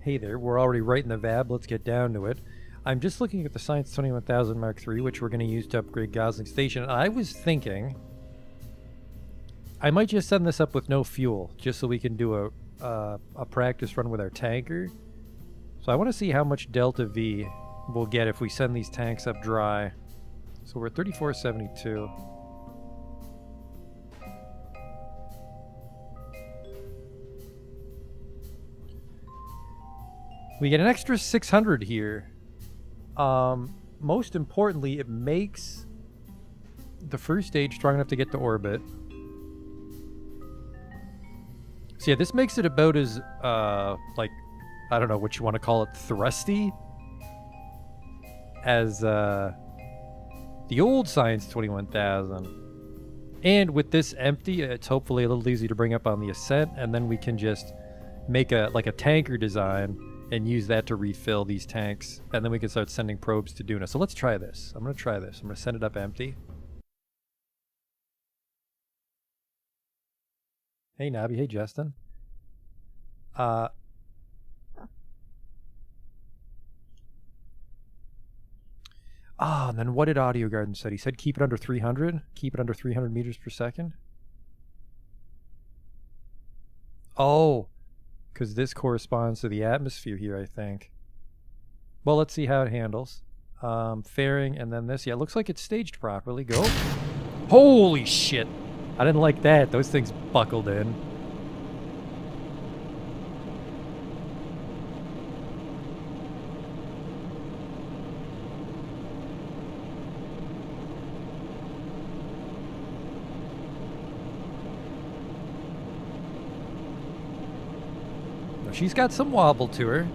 Hey there, we're already right in the VAB, let's get down to it. I'm just looking at the Science 21000 Mark III, which we're going to use to upgrade Gosling Station, and I was thinking I might just send this up with no fuel, just so we can do a practice run with our tanker. So I want to see how much Delta V we'll get if we send these tanks up dry. So we're at 3472. We get an extra 600 here. Most importantly, it makes the first stage strong enough to get to orbit. So yeah, this makes it about as, like, I don't know what you want to call it, thrusty as the old Science 21000. And with this empty, it's hopefully a little easy to bring up on the ascent, and then we can just make a tanker design and use that to refill these tanks, and then we can start sending probes to Duna. So let's try this. I'm going to try this. I'm going to send it up empty. Hey, Nobby. Hey, Justin. And then what did Audio Garden said? He said keep it under 300? Keep it under 300 meters per second? Oh, because this corresponds to the atmosphere here, I think. Well, let's see how it handles. Fairing, and then this. Yeah, it looks like it's staged properly. Go. Holy shit! I didn't like that. Those things buckled in. She's got some wobble to her.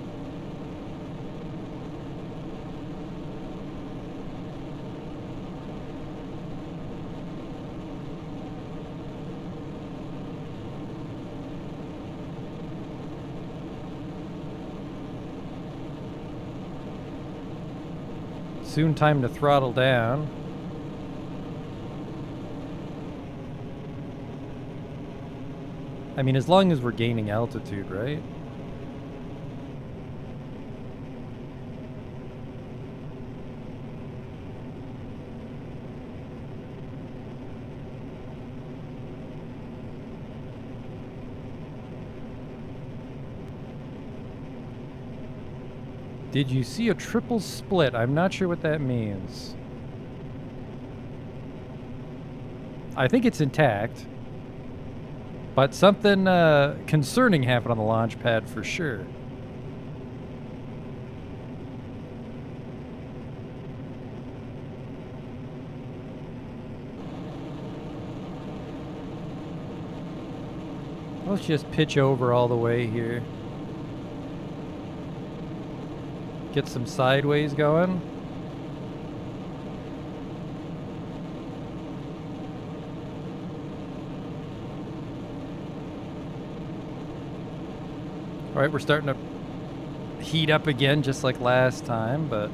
Soon time to throttle down. I mean, as long as we're gaining altitude, right? Did you see a triple split? I'm not sure what that means. I think it's intact. But something concerning happened on the launch pad for sure. Let's just pitch over all the way here. Get some sideways going. All right, we're starting to heat up again just like last time, but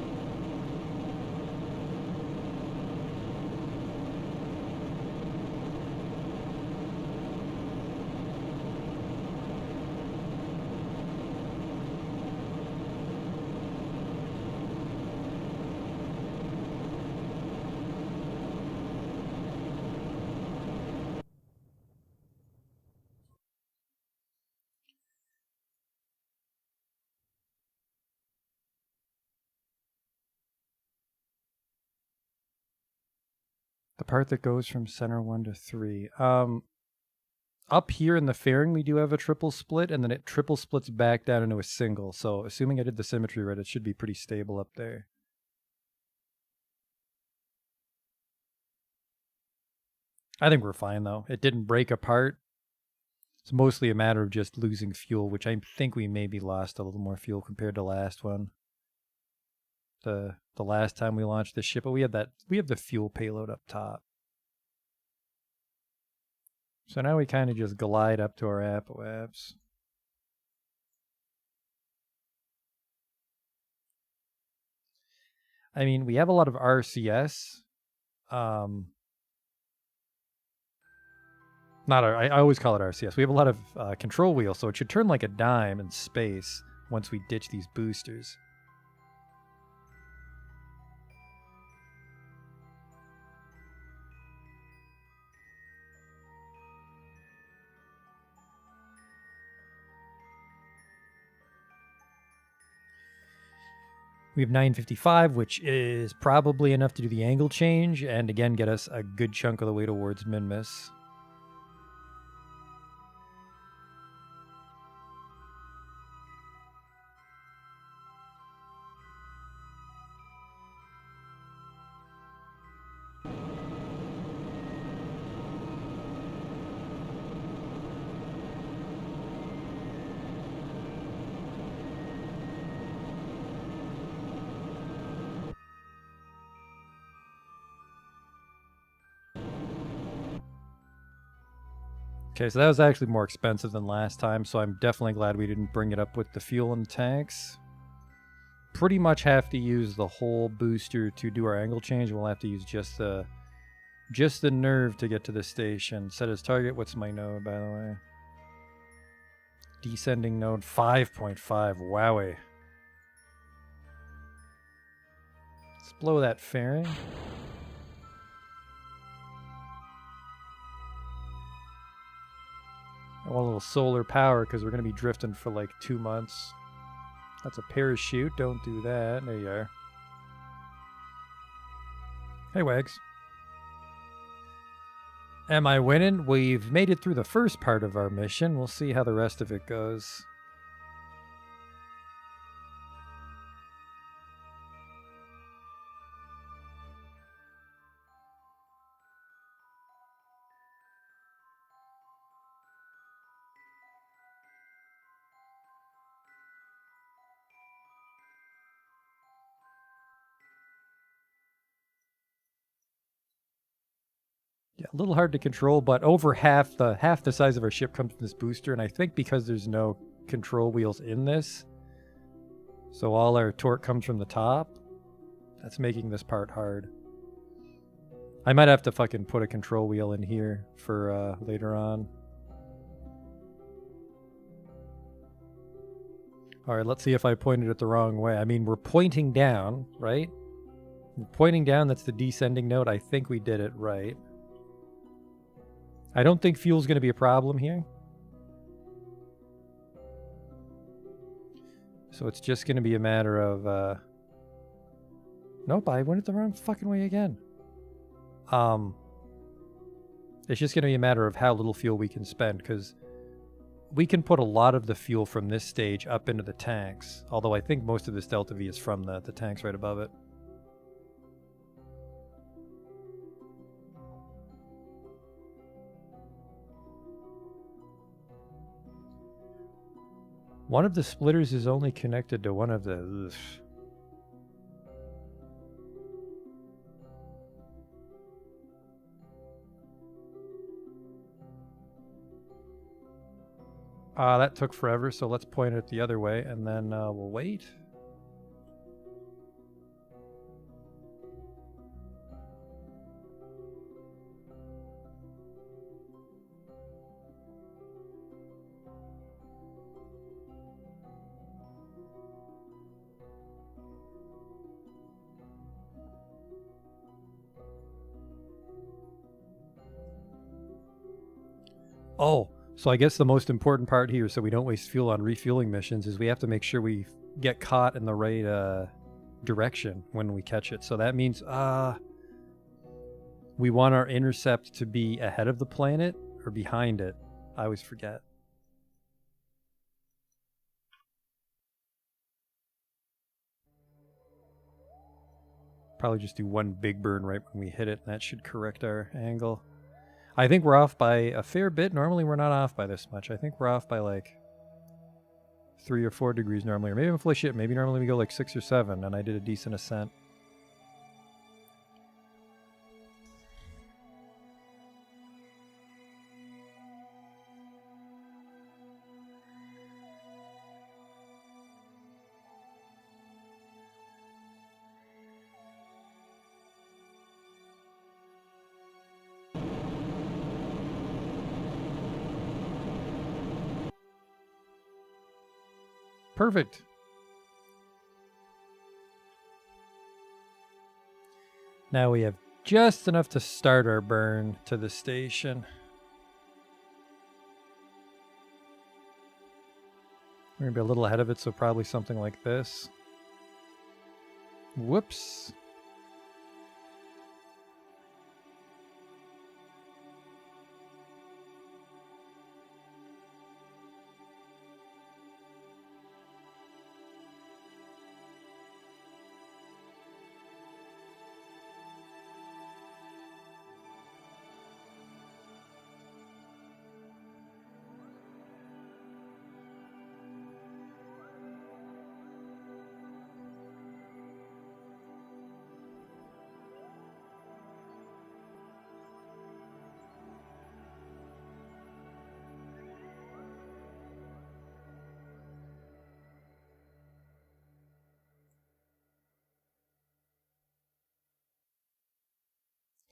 the part that goes from center 1 to 3. Up here in the fairing, we do have a triple split, and then it triple splits back down into a single. So assuming I did the symmetry right, it should be pretty stable up there. I think we're fine, though. It didn't break apart. It's mostly a matter of just losing fuel, which I think we maybe lost a little more fuel compared to last one. The last time we launched this ship, but we have the fuel payload up top. So now we kind of just glide up to our apoapse. I mean, we have a lot of RCS. I always call it RCS. We have a lot of control wheels, so it should turn like a dime in space. once we ditch these boosters. We have 955, which is probably enough to do the angle change, and again, get us a good chunk of the way towards Minmus. Okay, so that was actually more expensive than last time, so I'm definitely glad we didn't bring it up with the fuel and the tanks. Pretty much have to use the whole booster to do our angle change. We'll have to use just the nerve to get to the station. Set as target. What's my node, by the way? Descending node 5.5. Wowie. Let's blow that fairing. I want a little solar power because we're going to be drifting for like 2 months. That's a parachute. Don't do that. There you are. Hey, Wags. Am I winning? We've made it through the first part of our mission. We'll see how the rest of it goes. Yeah, a little hard to control, but over half the size of our ship comes from this booster, and I think because there's no control wheels in this, so all our torque comes from the top, that's making this part hard. I might have to fucking put a control wheel in here for later on. Alright, let's see if I pointed it the wrong way. I mean, we're pointing down, right? We're pointing down, that's the descending node. I think we did it right. I don't think fuel's going to be a problem here. So it's just going to be a matter of... Nope, I went it the wrong fucking way again. It's just going to be a matter of how little fuel we can spend, because we can put a lot of the fuel from this stage up into the tanks, although I think most of this Delta V is from the tanks right above it. One of the splitters is only connected to one of the... That took forever, so let's point it the other way, and then we'll wait. Oh, so I guess the most important part here, so we don't waste fuel on refueling missions, is we have to make sure we get caught in the right direction when we catch it. So that means we want our intercept to be ahead of the planet or behind it. I always forget. Probably just do one big burn right when we hit it, and that should correct our angle. I think we're off by a fair bit. Normally we're not off by this much. I think we're off by like 3 or 4 degrees normally. Or maybe I'm full of shit. Maybe normally we go like 6 or 7, and I did a decent ascent. Perfect. Now we have just enough to start our burn to the station. We're going to be a little ahead of it, so probably something like this. Whoops.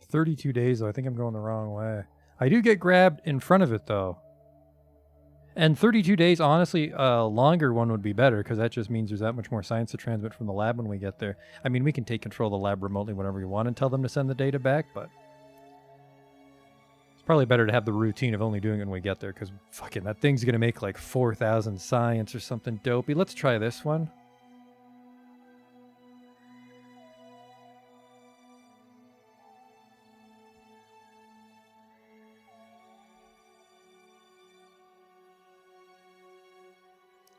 $32 days, though. I think I'm going the wrong way. I do get grabbed in front of it, though. And 32 days, honestly, a longer one would be better, because that just means there's that much more science to transmit from the lab when we get there. I mean, we can take control of the lab remotely whenever we want and tell them to send the data back, but it's probably better to have the routine of only doing it when we get there, because fucking that thing's going to make like 4,000 science or something dopey. Let's try this one.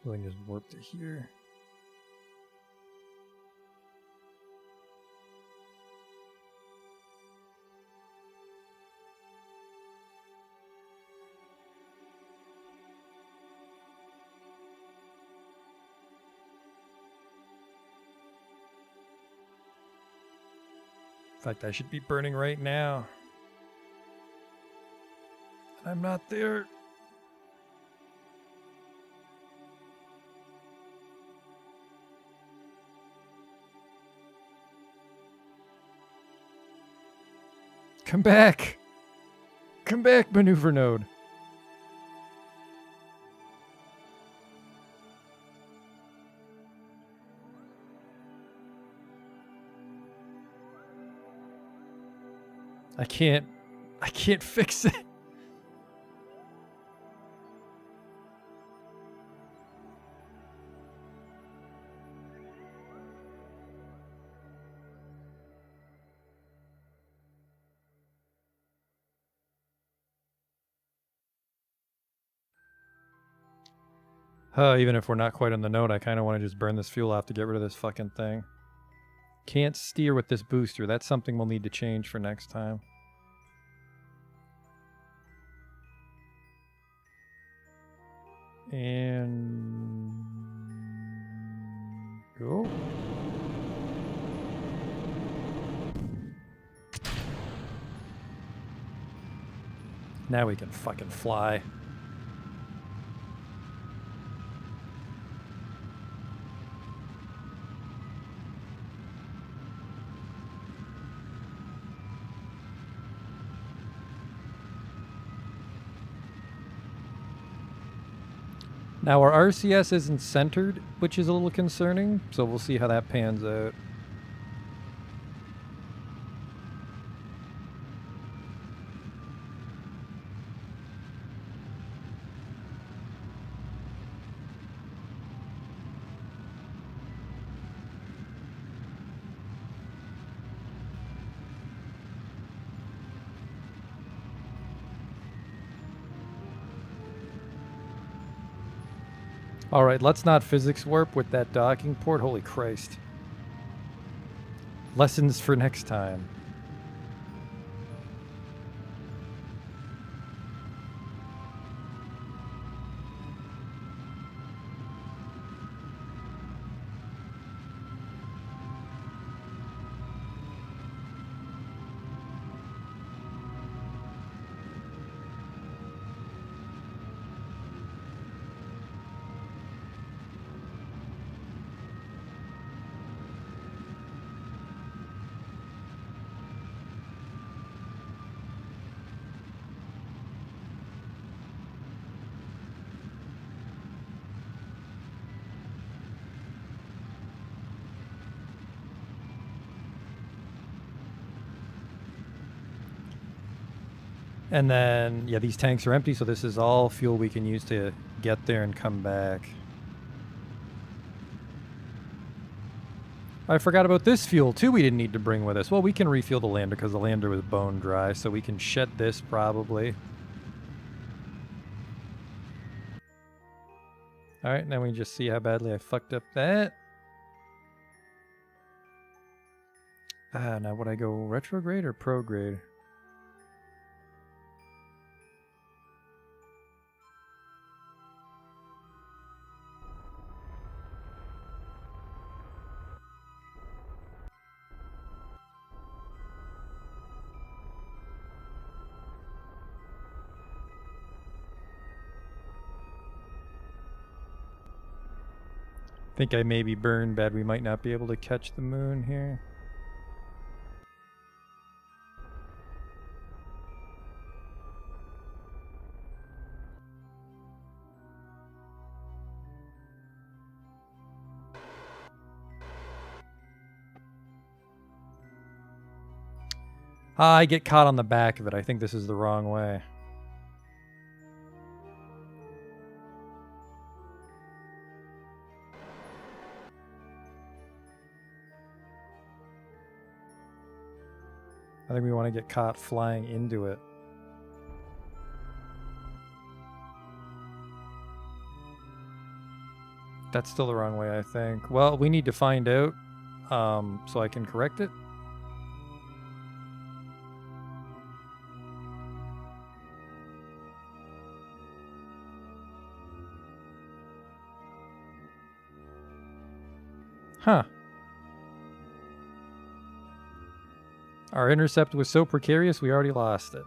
We can just warp to here. In fact, I should be burning right now. I'm not there. Come back! Come back, maneuver node! I can't fix it. Even if we're not quite on the node, I kind of want to just burn this fuel off to get rid of this fucking thing. Can't steer with this booster. That's something we'll need to change for next time. And go. Now we can fucking fly. Now our RCS isn't centered, which is a little concerning, so we'll see how that pans out. Alright, let's not physics warp with that docking port. Holy Christ. Lessons for next time. And then, yeah, these tanks are empty, so this is all fuel we can use to get there and come back. I forgot about this fuel, too, we didn't need to bring with us. Well, we can refuel the lander because the lander was bone dry, so we can shed this probably. Alright, now we just see how badly I fucked up that. Now would I go retrograde or prograde? Think I maybe burned bad. We might not be able to catch the moon here. I get caught on the back of it. I think this is the wrong way. I think we want to get caught flying into it. That's still the wrong way, I think. Well, we need to find out so I can correct it. Huh. Our intercept was so precarious, we already lost it.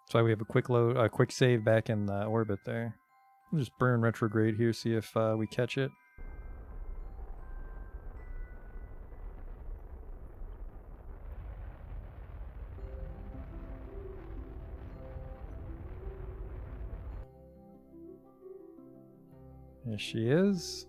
That's why we have a quick save back in orbit there. We'll just burn retrograde here, see if we catch it. There she is.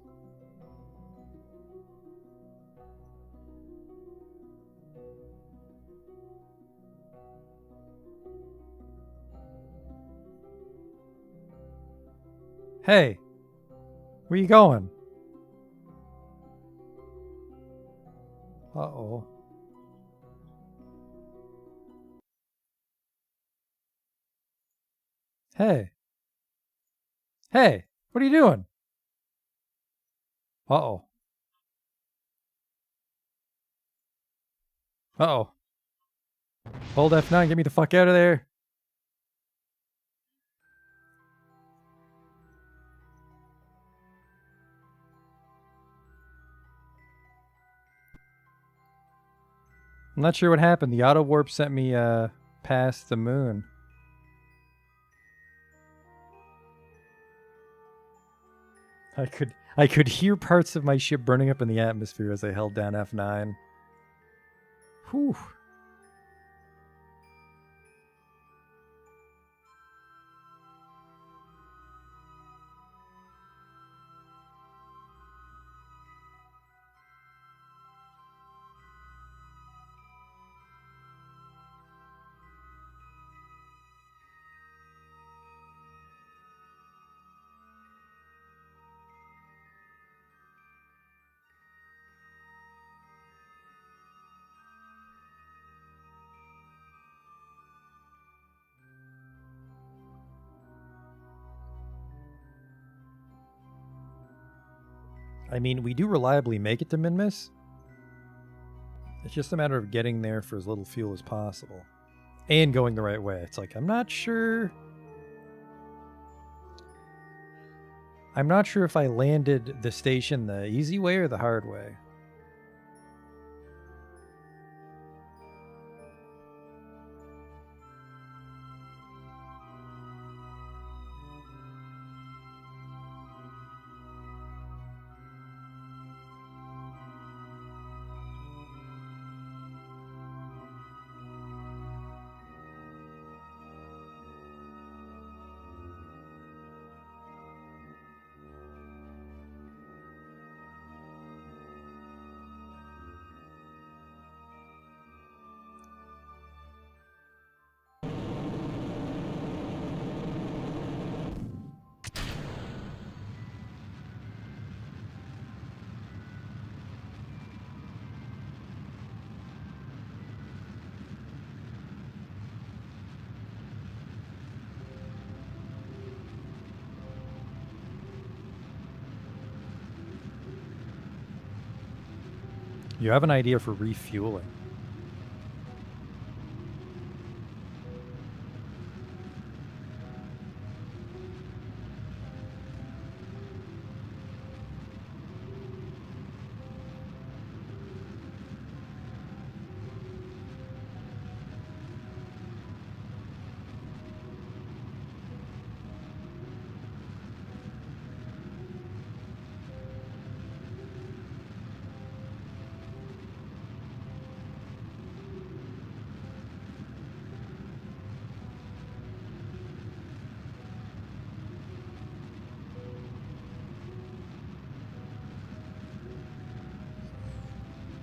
Hey, where you going? Uh-oh. Hey. Hey, what are you doing? Uh-oh. Uh-oh. Hold F9, get me the fuck out of there. I'm not sure what happened. The auto warp sent me past the moon. I could hear parts of my ship burning up in the atmosphere as I held down F9. Whew. I mean, we do reliably make it to Minmus. It's just a matter of getting there for as little fuel as possible. And going the right way. It's like, I'm not sure if I landed the station the easy way or the hard way. You have an idea for refueling?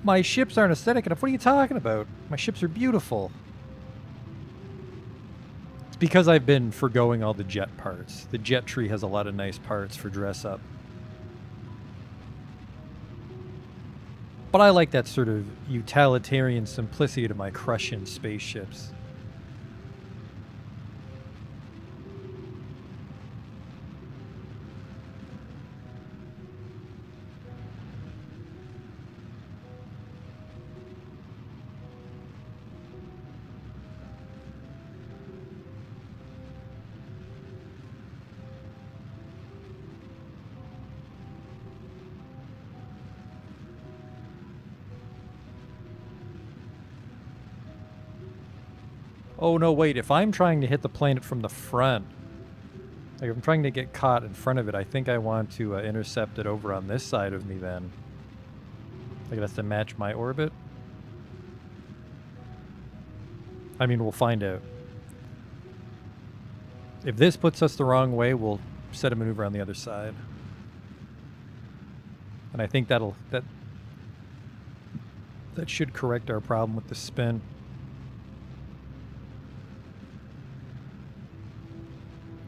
My ships aren't aesthetic enough. What are you talking about? My ships are beautiful. It's because I've been forgoing all the jet parts. The jet tree has a lot of nice parts for dress up. But I like that sort of utilitarian simplicity to my Crucian spaceships. Oh no, wait, if I'm trying to hit the planet from the front, like if I'm trying to get caught in front of it, I think I want to intercept it over on this side of me then. Like it has to match my orbit. I mean, we'll find out. If this puts us the wrong way, we'll set a maneuver on the other side. And I think that should correct our problem with the spin.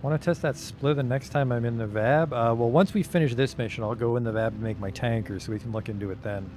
Want to test that split the next time I'm in the VAB? Well, once we finish this mission, I'll go in the VAB and make my tanker so we can look into it then.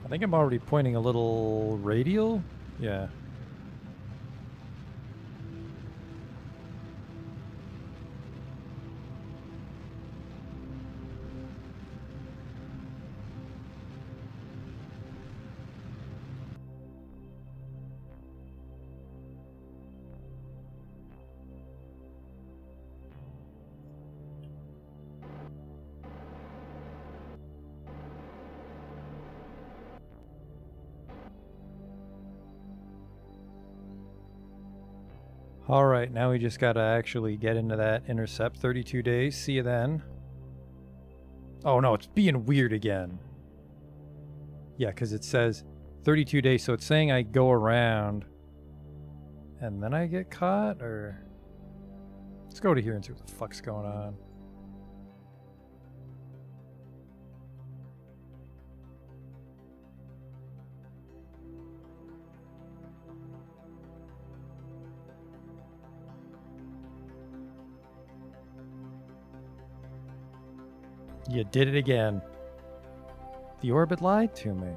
I think I'm already pointing a little radial. Yeah. Alright, now we just gotta actually get into that intercept. 32 days. See you then. Oh no, it's being weird again. Yeah, because it says 32 days, so it's saying I go around and then I get caught, or... Let's go to here and see what the fuck's going on. You did it again. The orbit lied to me.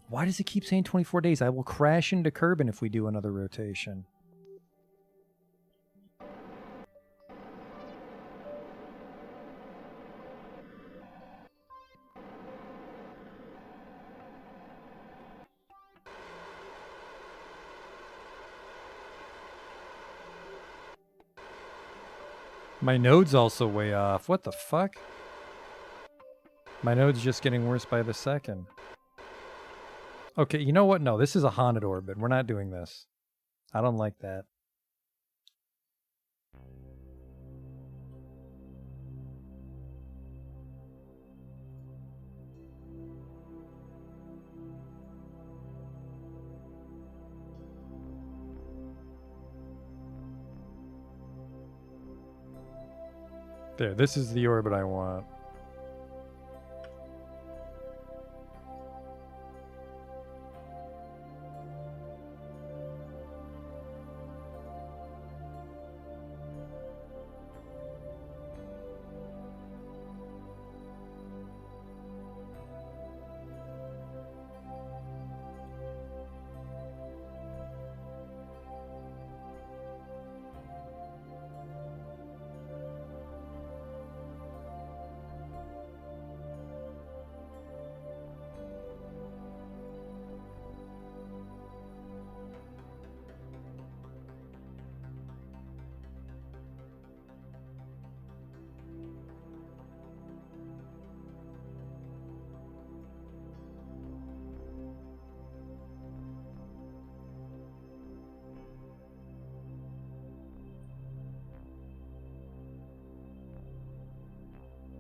Why does it keep saying 24 days? I will crash into Kerbal if we do another rotation. My node's also way off. What the fuck? My node's just getting worse by the second. Okay, you know what? No, this is a haunted orbit. We're not doing this. I don't like that. There, this is the orbit I want.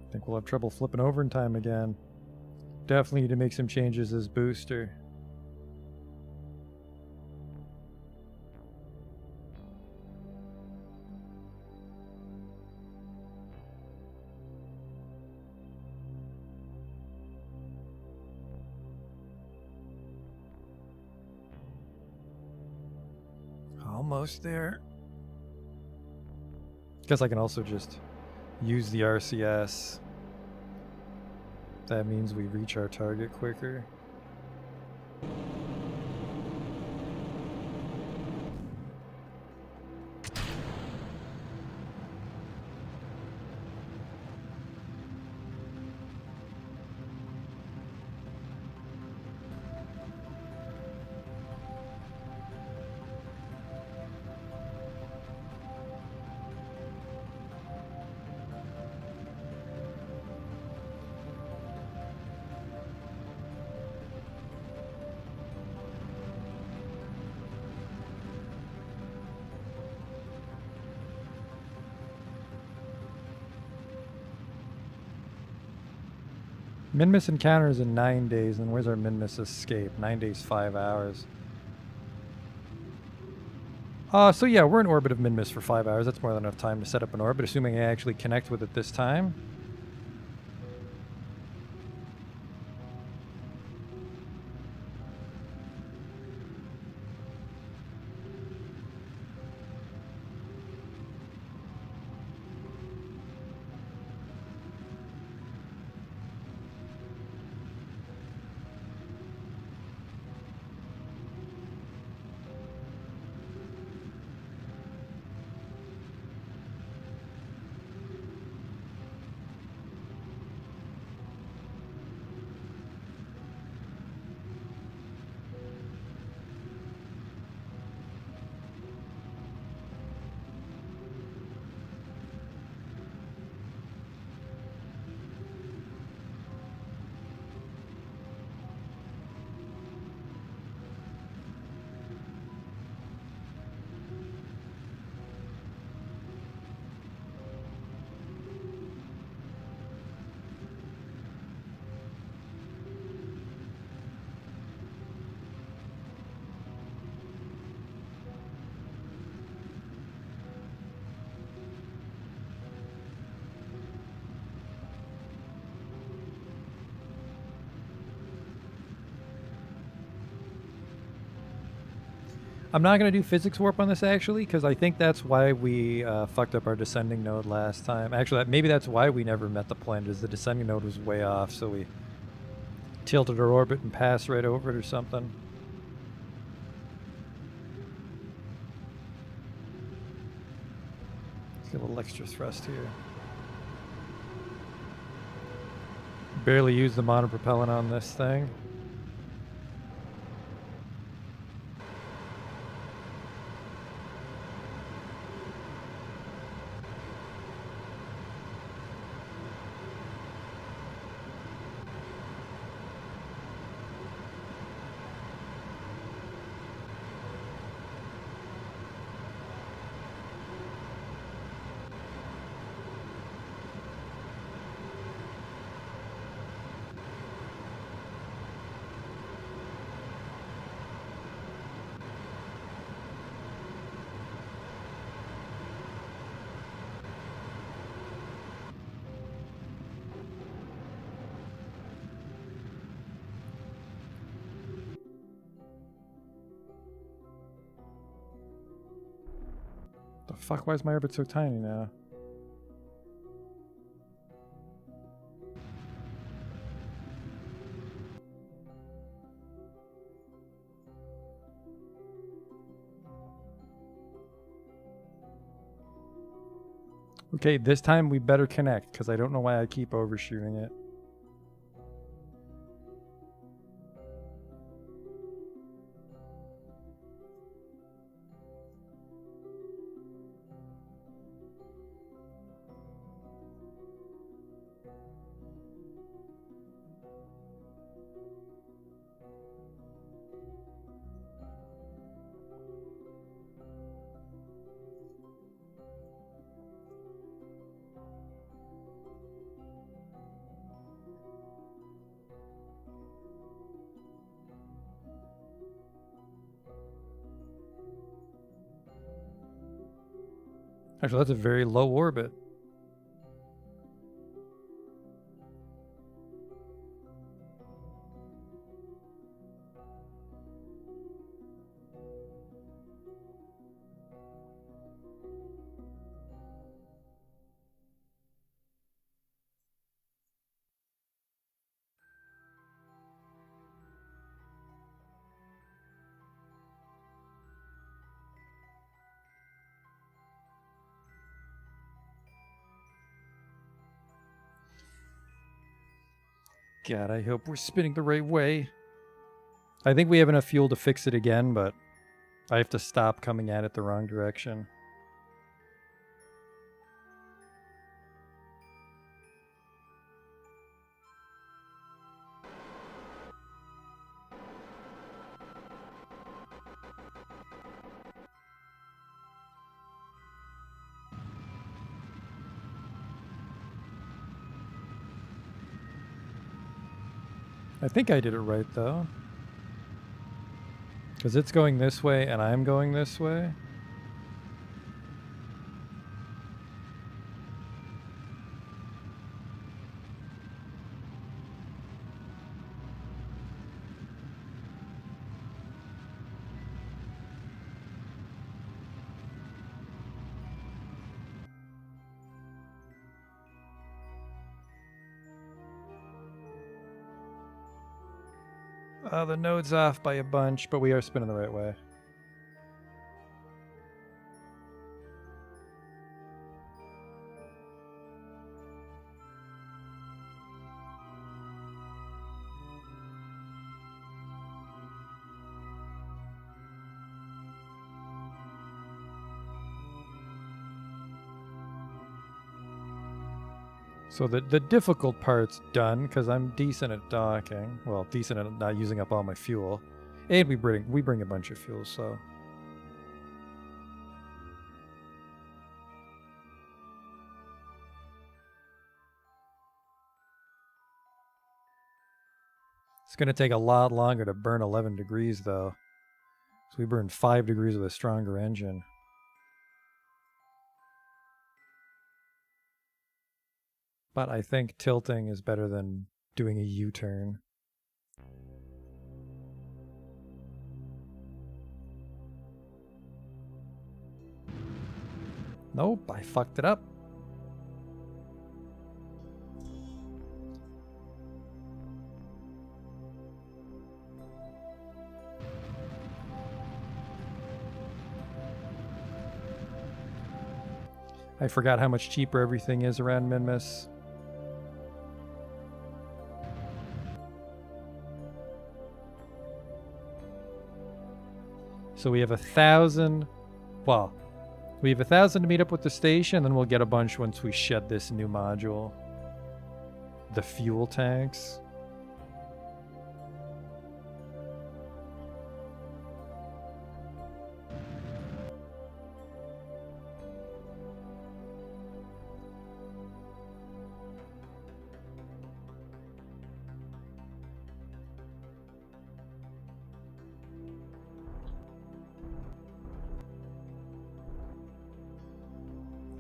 I think we'll have trouble flipping over in time again. Definitely need to make some changes as booster. Almost there. Guess I can also just use the RCS. That means we reach our target quicker. Minmus encounter is in 9 days, and where's our Minmus escape? 9 days, 5 hours. So yeah, we're in orbit of Minmus for 5 hours. That's more than enough time to set up an orbit, assuming I actually connect with it this time. I'm not going to do physics warp on this, actually, because I think that's why we fucked up our descending node last time. Actually, maybe that's why we never met the planet, is the descending node was way off, so we tilted our orbit and passed right over it or something. Let's get a little extra thrust here. Barely use the monopropellant on this thing. Fuck, why is my orbit so tiny now? Okay, this time we better connect, because I don't know why I keep overshooting it. Actually, that's a very low orbit. God, I hope we're spinning the right way. I think we have enough fuel to fix it again, but I have to stop coming at it the wrong direction. I think I did it right, though. Because it's going this way and I'm going this way. The node's off by a bunch, but we are spinning the right way. So the difficult part's done, because I'm decent at docking. Well, decent at not using up all my fuel. And we bring a bunch of fuel, so... It's going to take a lot longer to burn 11 degrees, though. So we burned 5 degrees with a stronger engine. But I think tilting is better than doing a U-turn. Nope, I fucked it up. I forgot how much cheaper everything is around Minmus. So we have 1,000. Well, we have 1,000 to meet up with the station, then we'll get a bunch once we shed this new module. The fuel tanks.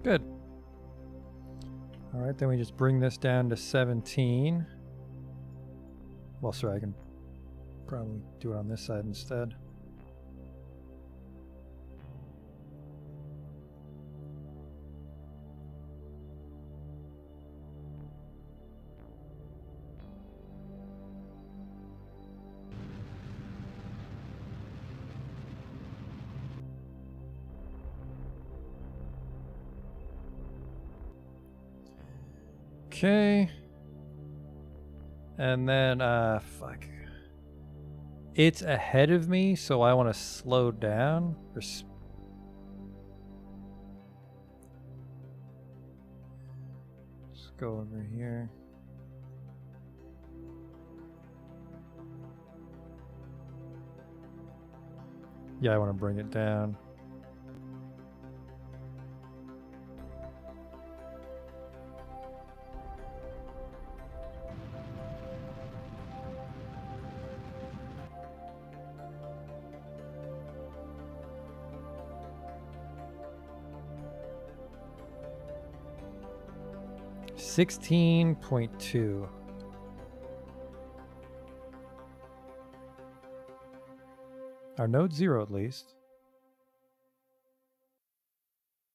Good. All right, then we just bring this down to 17. Well, sorry, I can probably do it on this side instead. Okay. And then, fuck. It's ahead of me, so I want to slow down. Let's go over here. Yeah, I want to bring it down. $16.2. Our node 0 at least.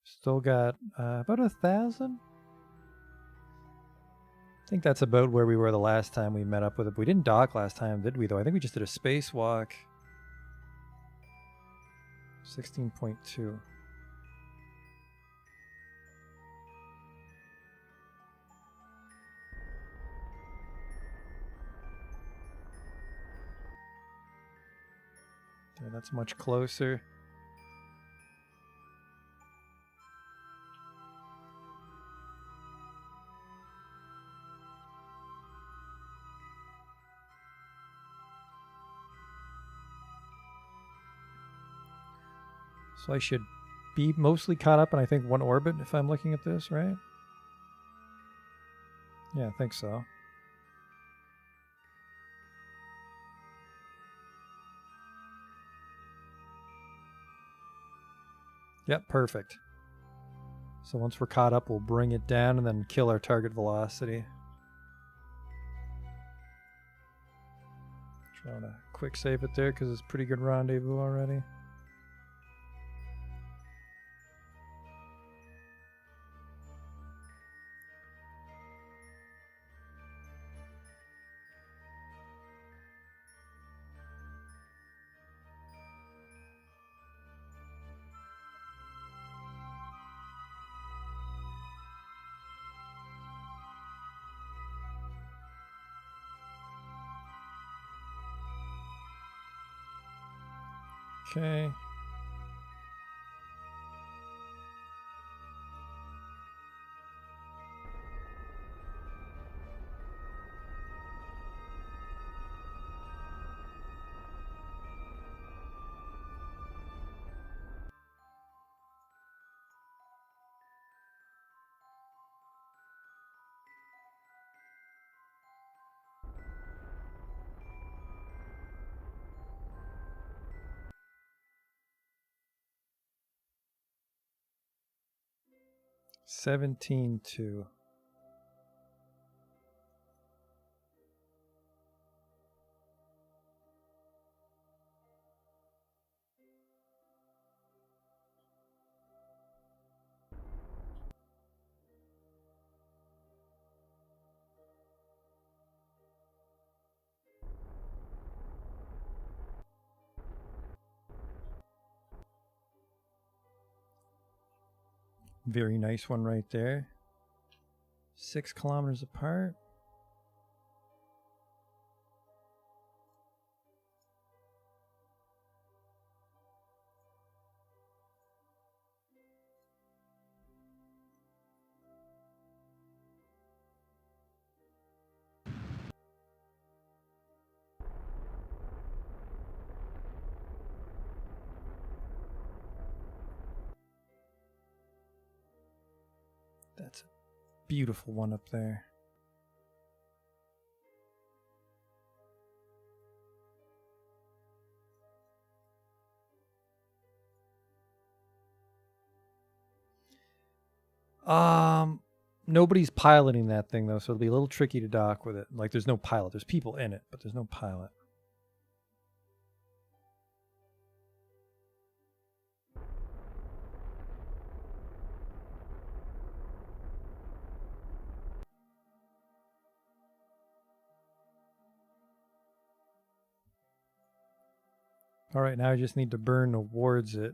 Still got about 1,000. I think that's about where we were the last time we met up with it. We didn't dock last time, did we, though? I think we just did a spacewalk. 16.2. Yeah, that's much closer. So I should be mostly caught up in, I think, one orbit if I'm looking at this, right? Yeah, I think so. Yep, perfect. So once we're caught up, we'll bring it down and then kill our target velocity. Trying to quick save it there because it's a pretty good rendezvous already. Okay. $17.2. Very nice one right there. 6 kilometers apart. That's a beautiful one up there. Nobody's piloting that thing though, so it'll be a little tricky to dock with it. Like there's no pilot. There's people in it, but there's no pilot. All right, now I just need to burn towards it.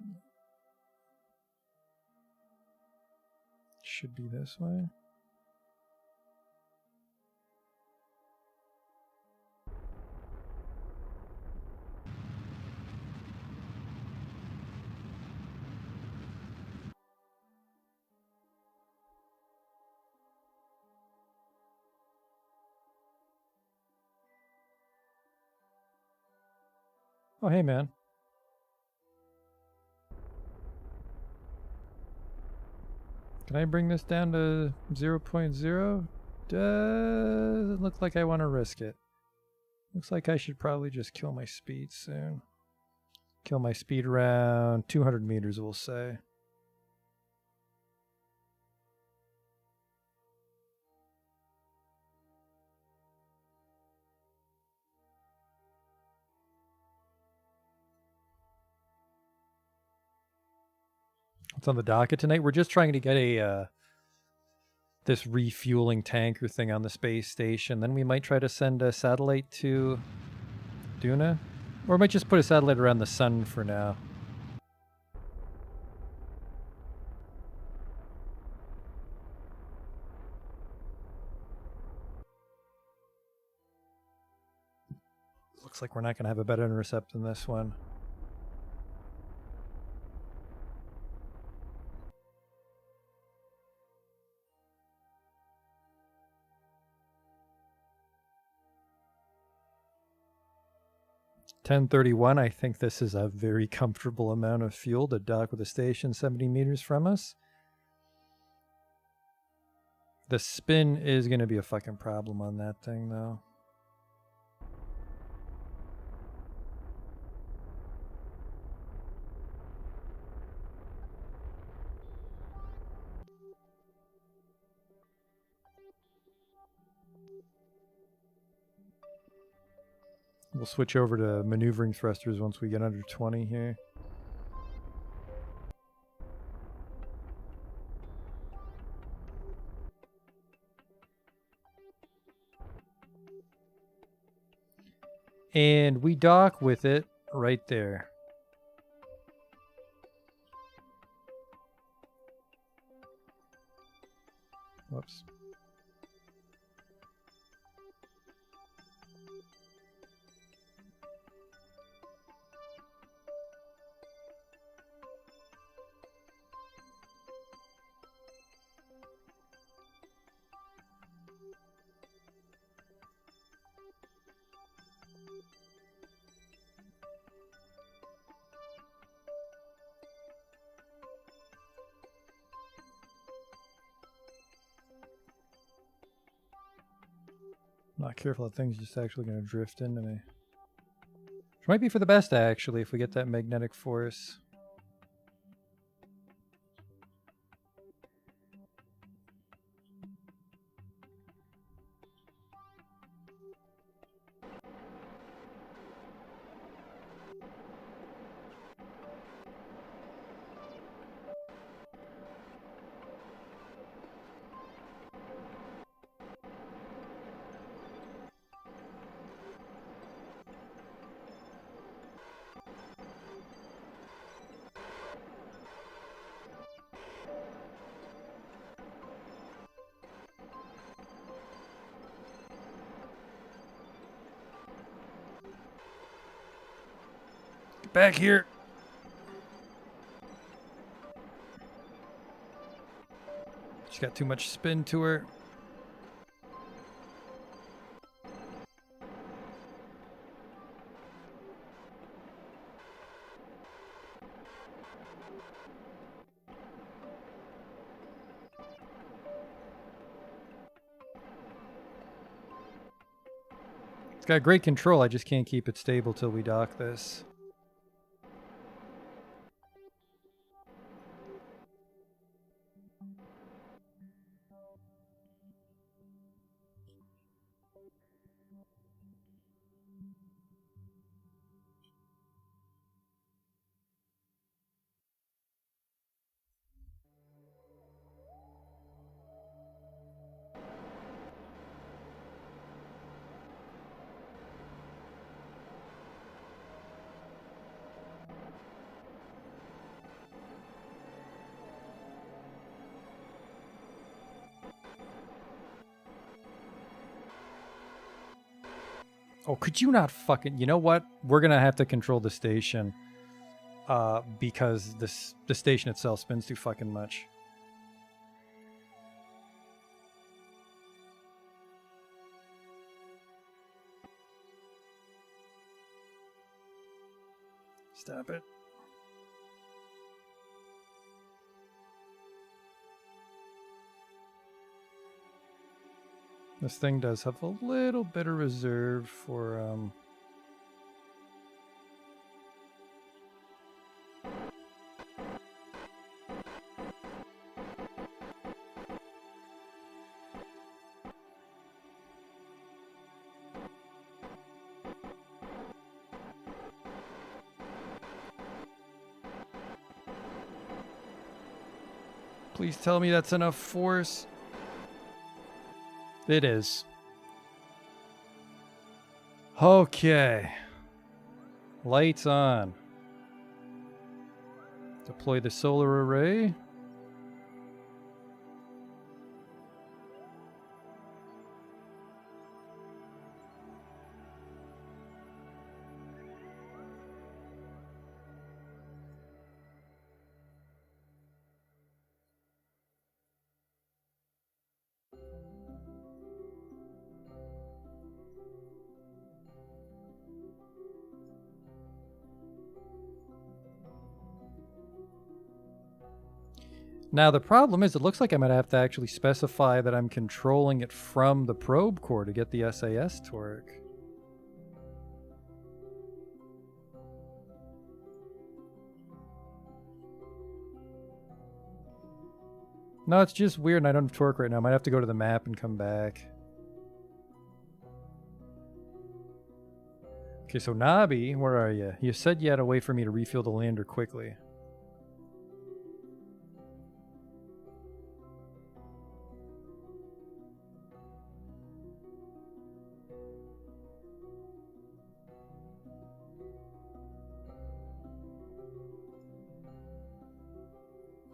Should be this way. Oh, hey, man. Can I bring this down to 0.0? Doesn't look like I want to risk it. Looks like I should probably just kill my speed soon. Kill my speed around 200 meters, we'll say. What's on the docket tonight? We're just trying to get a this refueling tanker thing on the space station. Then we might try to send a satellite to Duna. Or we might just put a satellite around the sun for now. Looks like we're not going to have a better intercept than this one. (10:31). I think this is a very comfortable amount of fuel to dock with a station 70 meters from us. The spin is going to be a fucking problem on that thing, though. We'll switch over to maneuvering thrusters once we get under 20 here. And we dock with it right there. Whoops. Not careful, that thing's just actually going to drift into me. Which might be for the best, actually, if we get that magnetic force. Back here. She's got too much spin to her. It's got great control, I just can't keep it stable till we dock this. Oh, could you not fucking... You know what? We're going to have to control the station. Because the station itself spins too fucking much. Stop it. This thing does have a little bit of reserve for please tell me that's enough force. It is. Okay. Lights on. Deploy the solar array. Now the problem is it looks like I'm going to have to actually specify that I'm controlling it from the probe core to get the SAS to work. No, it's just weird and I don't have torque right now. I might have to go to the map and come back. Okay, so Nabi, where are you? You said you had a way for me to refuel the lander quickly.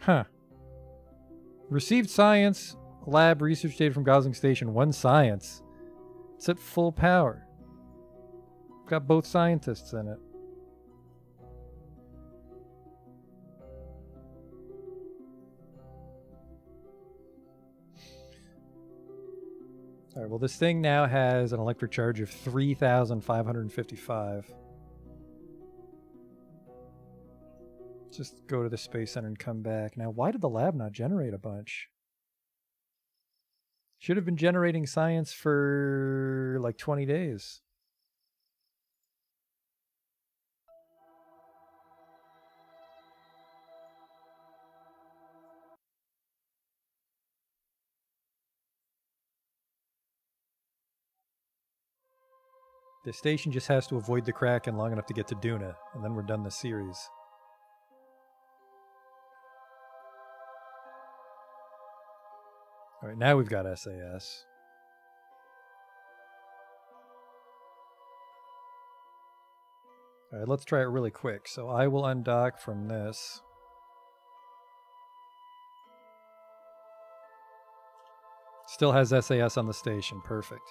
Huh. Received science, lab research data from Gosling Station. 1 science. It's at full power. Got both scientists in it. Alright, well this thing now has an electric charge of 3,555. Just go to the Space Center and come back. Now, why did the lab not generate a bunch? Should have been generating science for like 20 days. The station just has to avoid the Kraken long enough to get to Duna, and then we're done the series. Alright, now we've got SAS. Alright, let's try it really quick. So I will undock from this. Still has SAS on the station. Perfect.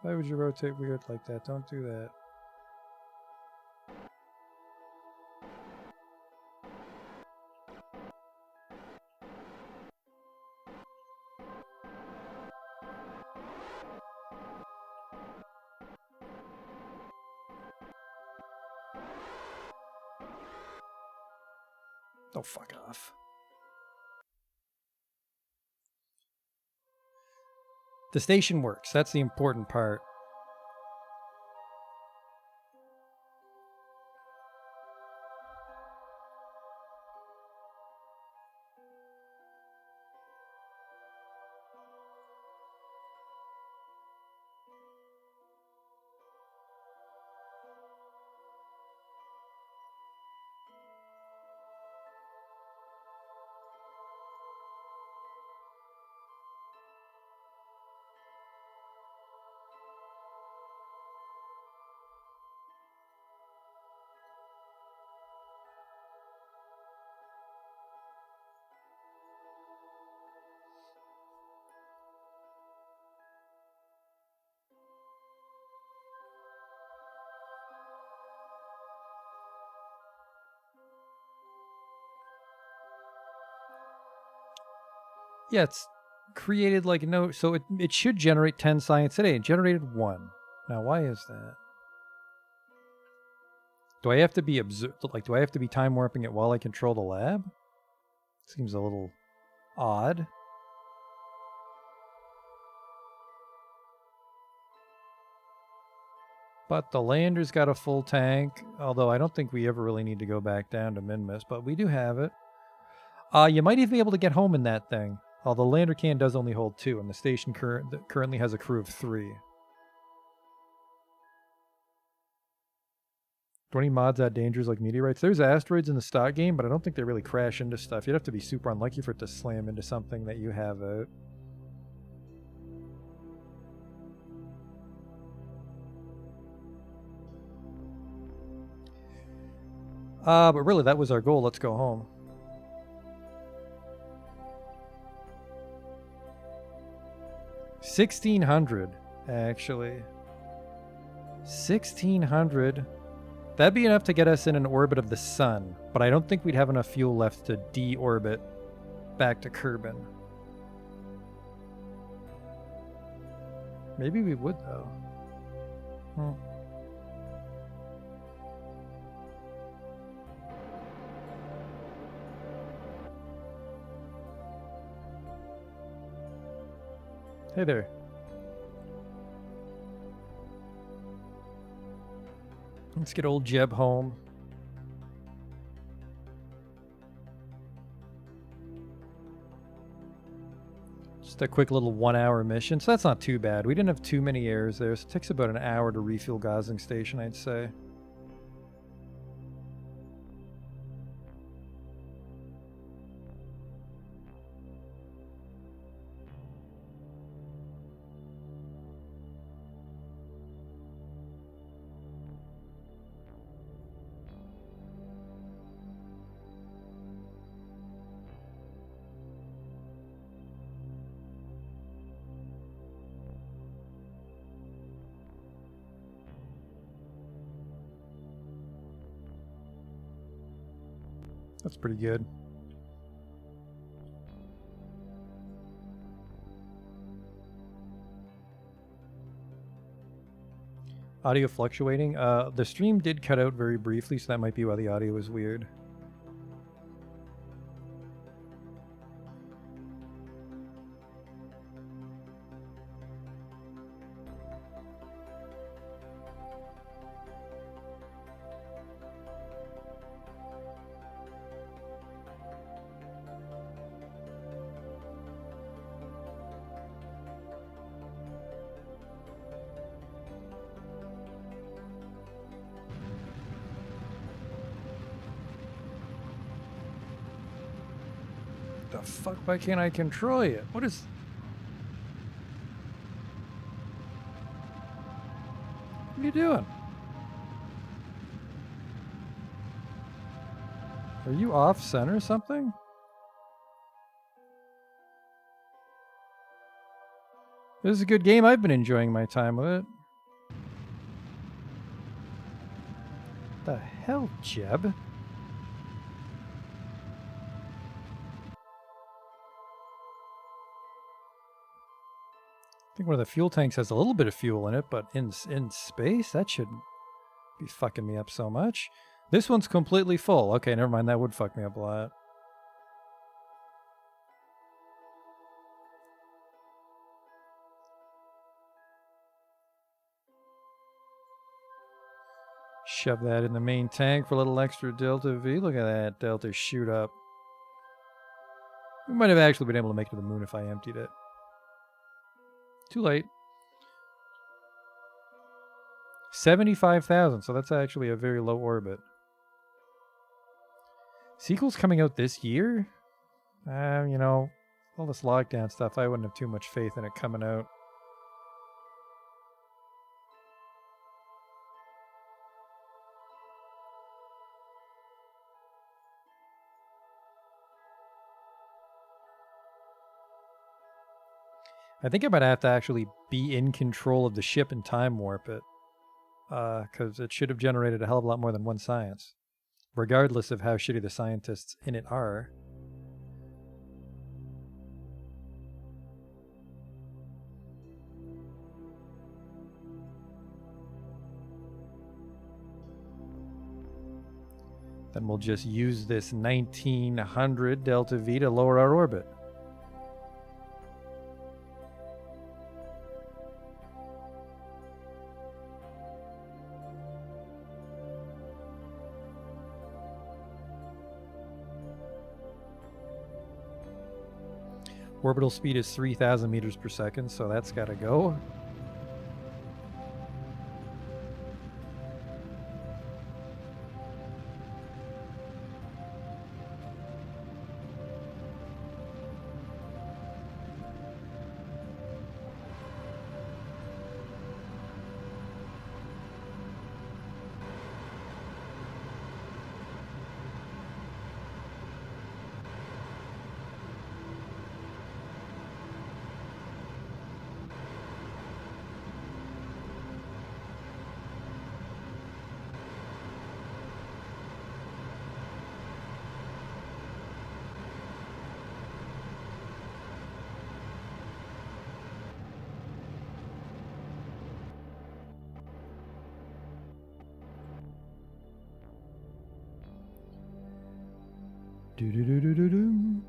Why would you rotate weird like that? Don't do that. Oh, fuck off. The station works. That's the important part. Yeah, created like no, so it should generate 10 science today. It generated 1. Now, why is that? Do I have to be do I have to be time warping it while I control the lab? Seems a little odd. But the lander's got a full tank, although I don't think we ever really need to go back down to Minmus, but we do have it. You might even be able to get home in that thing. Although the lander can does only hold 2, and the station currently has a crew of 3. 20 mods add dangers like meteorites. There's asteroids in the stock game, but I don't think they really crash into stuff. You'd have to be super unlucky for it to slam into something that you have out. But really, that was our goal. Let's go home. $1,600, actually. 1,600. That'd be enough to get us in an orbit of the sun, but I don't think we'd have enough fuel left to deorbit back to Kerbal. Maybe we would, though. Hey there. Let's get old Jeb home. Just a quick little 1-hour mission, so that's not too bad. We didn't have too many errors there, so it takes about an hour to refuel Gosling Station, I'd say. That's pretty good. Audio fluctuating. The stream did cut out very briefly, so that might be why the audio was weird. The fuck? Why can't I control it? What is... What are you doing? Are you off center or something? This is a good game. I've been enjoying my time with it. The hell, Jeb? I think one of the fuel tanks has a little bit of fuel in it, but in space, that shouldn't be fucking me up so much. This one's completely full. Okay, never mind. That would fuck me up a lot. Shove that in the main tank for a little extra Delta V. Look at that Delta shoot up. We might have actually been able to make it to the moon if I emptied it. Too late. 75,000, so that's actually a very low orbit. Sequel's coming out this year? You know, all this lockdown stuff, I wouldn't have too much faith in it coming out. I think I might have to actually be in control of the ship and time warp it. Because it should have generated a hell of a lot more than 1 science. Regardless of how shitty the scientists in it are. Then we'll just use this 1900 delta V to lower our orbit. Orbital speed is 3,000 meters per second, so that's got to go. Do-do-do-do-do-do.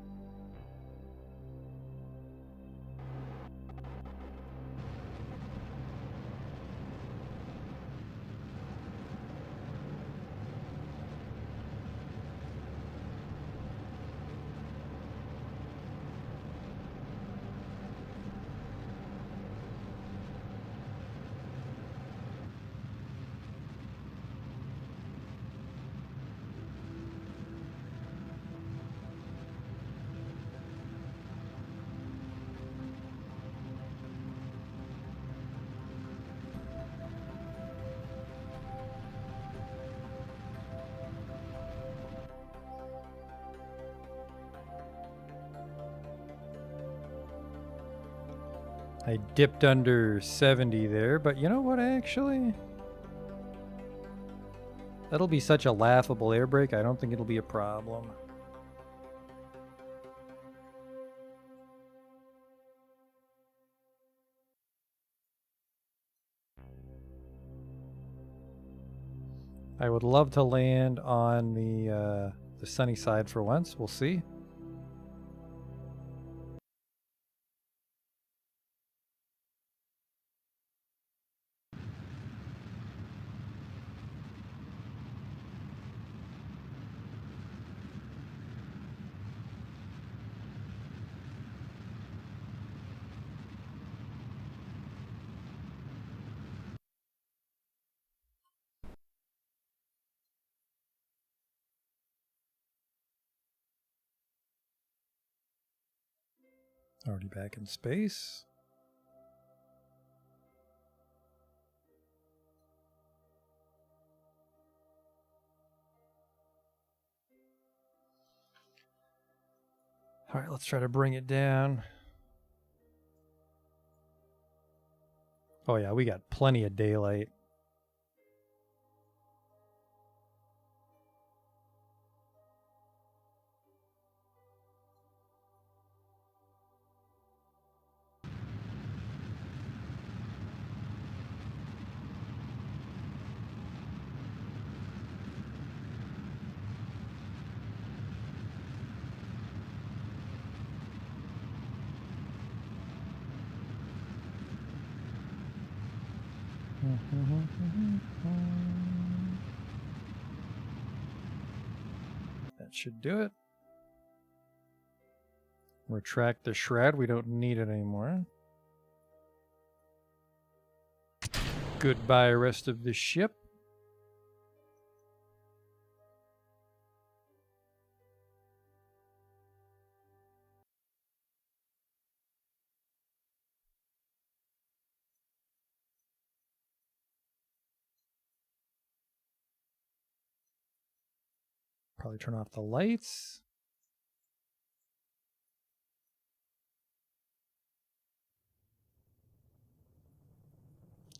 I dipped under 70 there, but you know what, actually? That'll be such a laughable air brake, I don't think it'll be a problem. I would love to land on the sunny side for once. We'll see. Already back in space. All right, let's try to bring it down. Oh yeah, we got plenty of daylight. That should do it. Retract the shroud. We don't need it anymore. Goodbye, rest of the ship. Probably turn off the lights.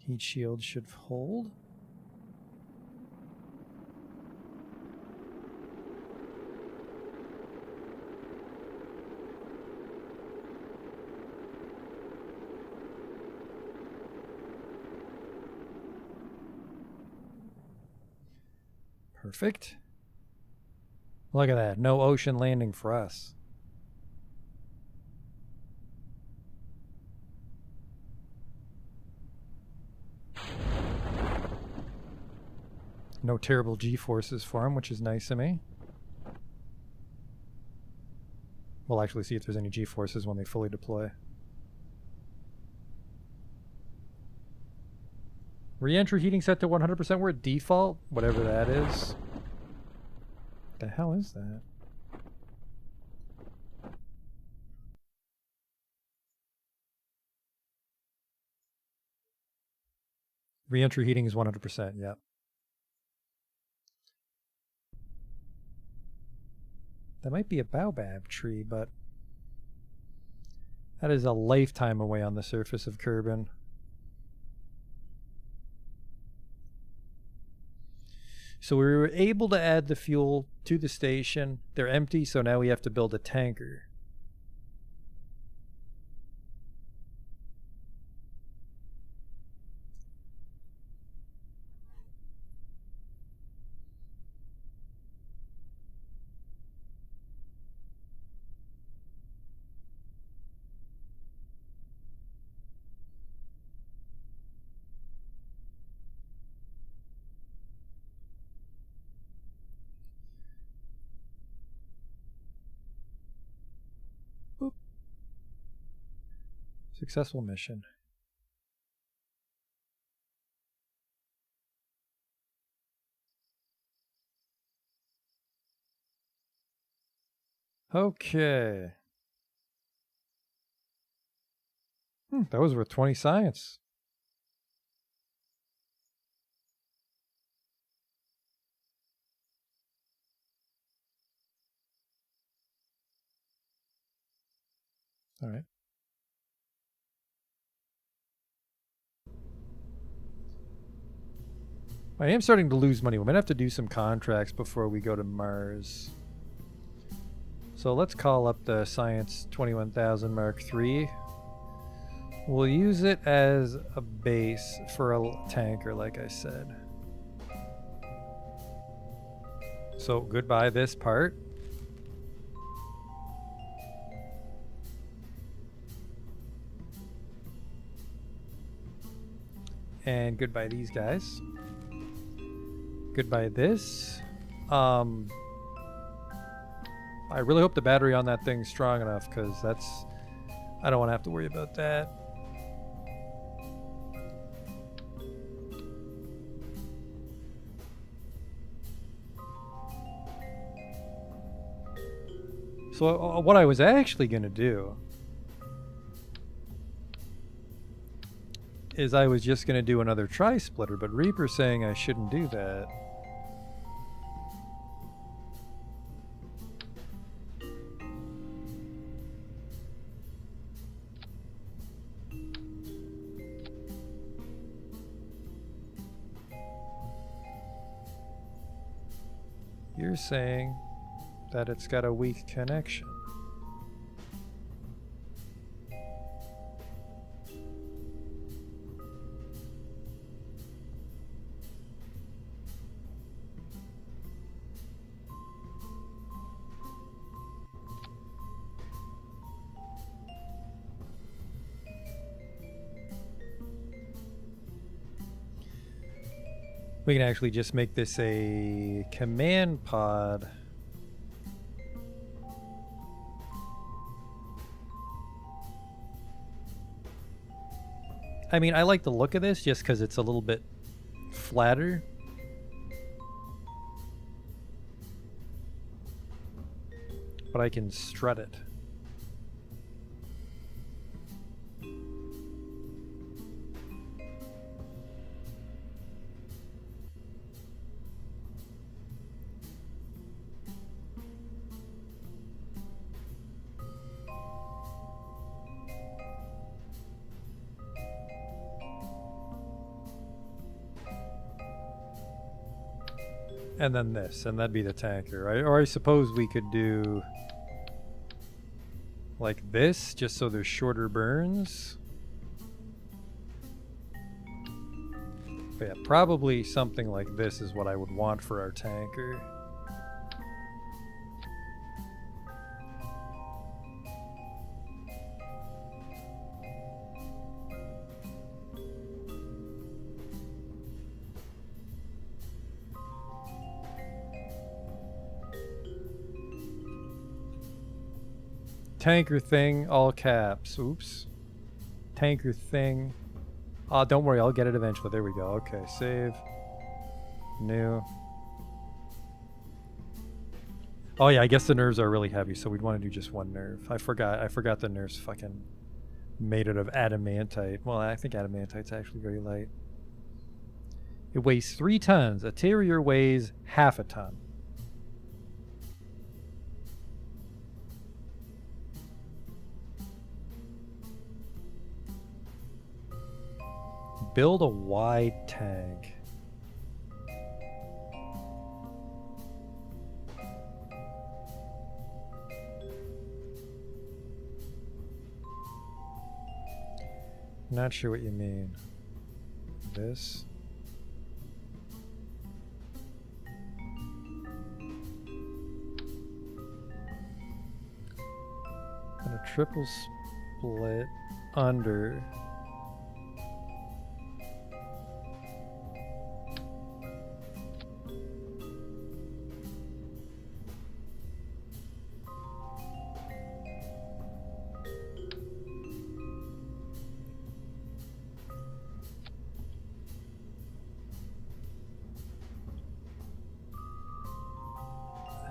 Heat shield should hold. Perfect. Look at that. No ocean landing for us. No terrible G-forces for him, which is nice of me. We'll actually see if there's any G-forces when they fully deploy. Re-entry heating set to 100%. We're at default, whatever that is. What the hell is that? Re-entry heating is 100%, yep. That might be a baobab tree, but that is a lifetime away on the surface of Kerbal. So we were able to add the fuel to the station. They're empty, so now we have to build a tanker. Successful mission. Okay. That was worth 20 science. All right. I am starting to lose money. We might have to do some contracts before we go to Mars. So let's call up the Science 21,000 Mark III. We'll use it as a base for a tanker, like I said. So goodbye this part. And goodbye these guys. Goodbye this. I really hope the battery on that thing's strong enough, because that's... I don't want to have to worry about that. So what I was actually going to do is I was just going to do another tri-splitter, but Reaper's saying I shouldn't do that. You're saying that it's got a weak connection. We can actually just make this a command pod. I mean, I like the look of this just because it's a little bit flatter. But I can strut it. And then this, and that'd be the tanker, right? Or I suppose we could do like this, just so there's shorter burns. But yeah, probably something like this is what I would want for our tanker. Tanker thing, all caps. Oops. Tanker thing. Don't worry, I'll get it eventually. There we go. Okay, save. New. Oh yeah, I guess the nerves are really heavy, so we'd want to do just one nerve. I forgot the nerves fucking made it of adamantite. Well, I think adamantite's actually very light. It weighs 3 tons. A terrier weighs half a ton. Build a wide tank. Not sure what you mean. This? And a triple split under.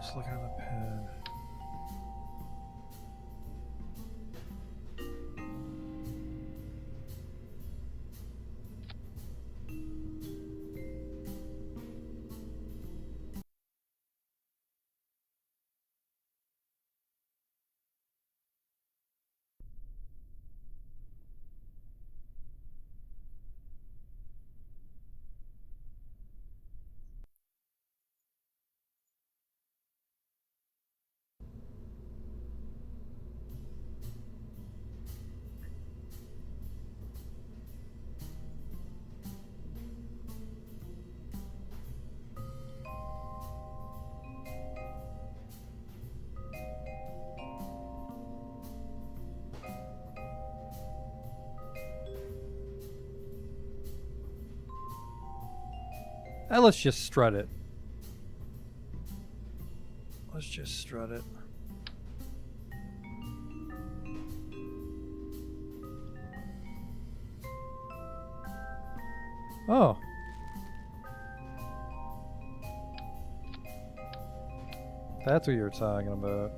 Just looking at the pen. Let's just strut it. Let's just strut it. Oh. That's what you were talking about.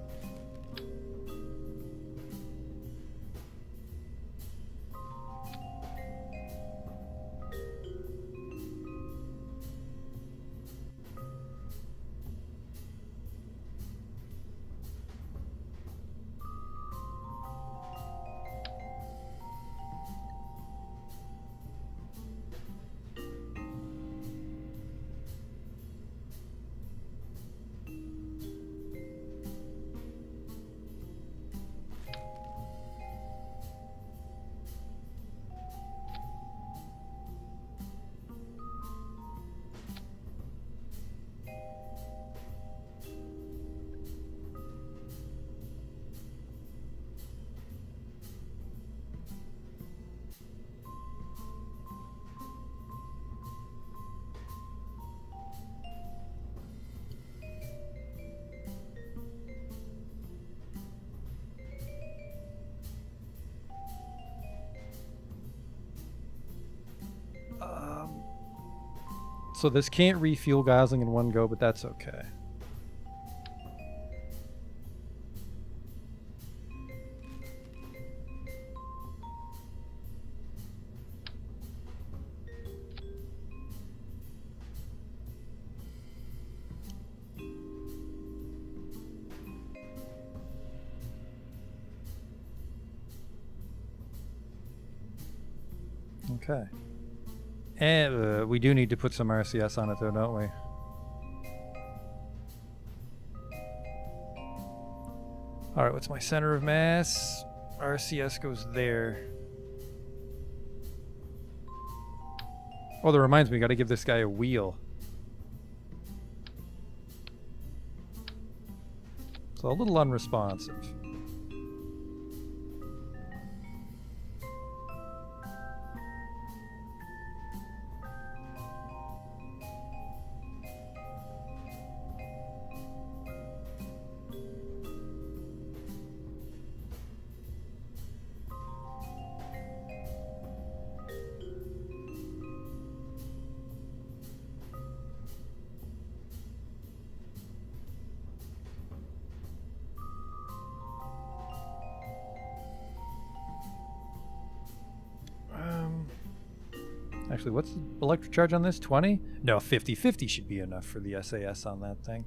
So this can't refuel Gosling in one go, but that's okay. Okay. And we do need to put some RCS on it though, don't we? Alright, what's my center of mass? RCS goes there. Oh, that reminds me, gotta give this guy a wheel. So a little unresponsive. Actually, what's the electric charge on this? 20? No, 50. 50 should be enough for the SAS on that thing.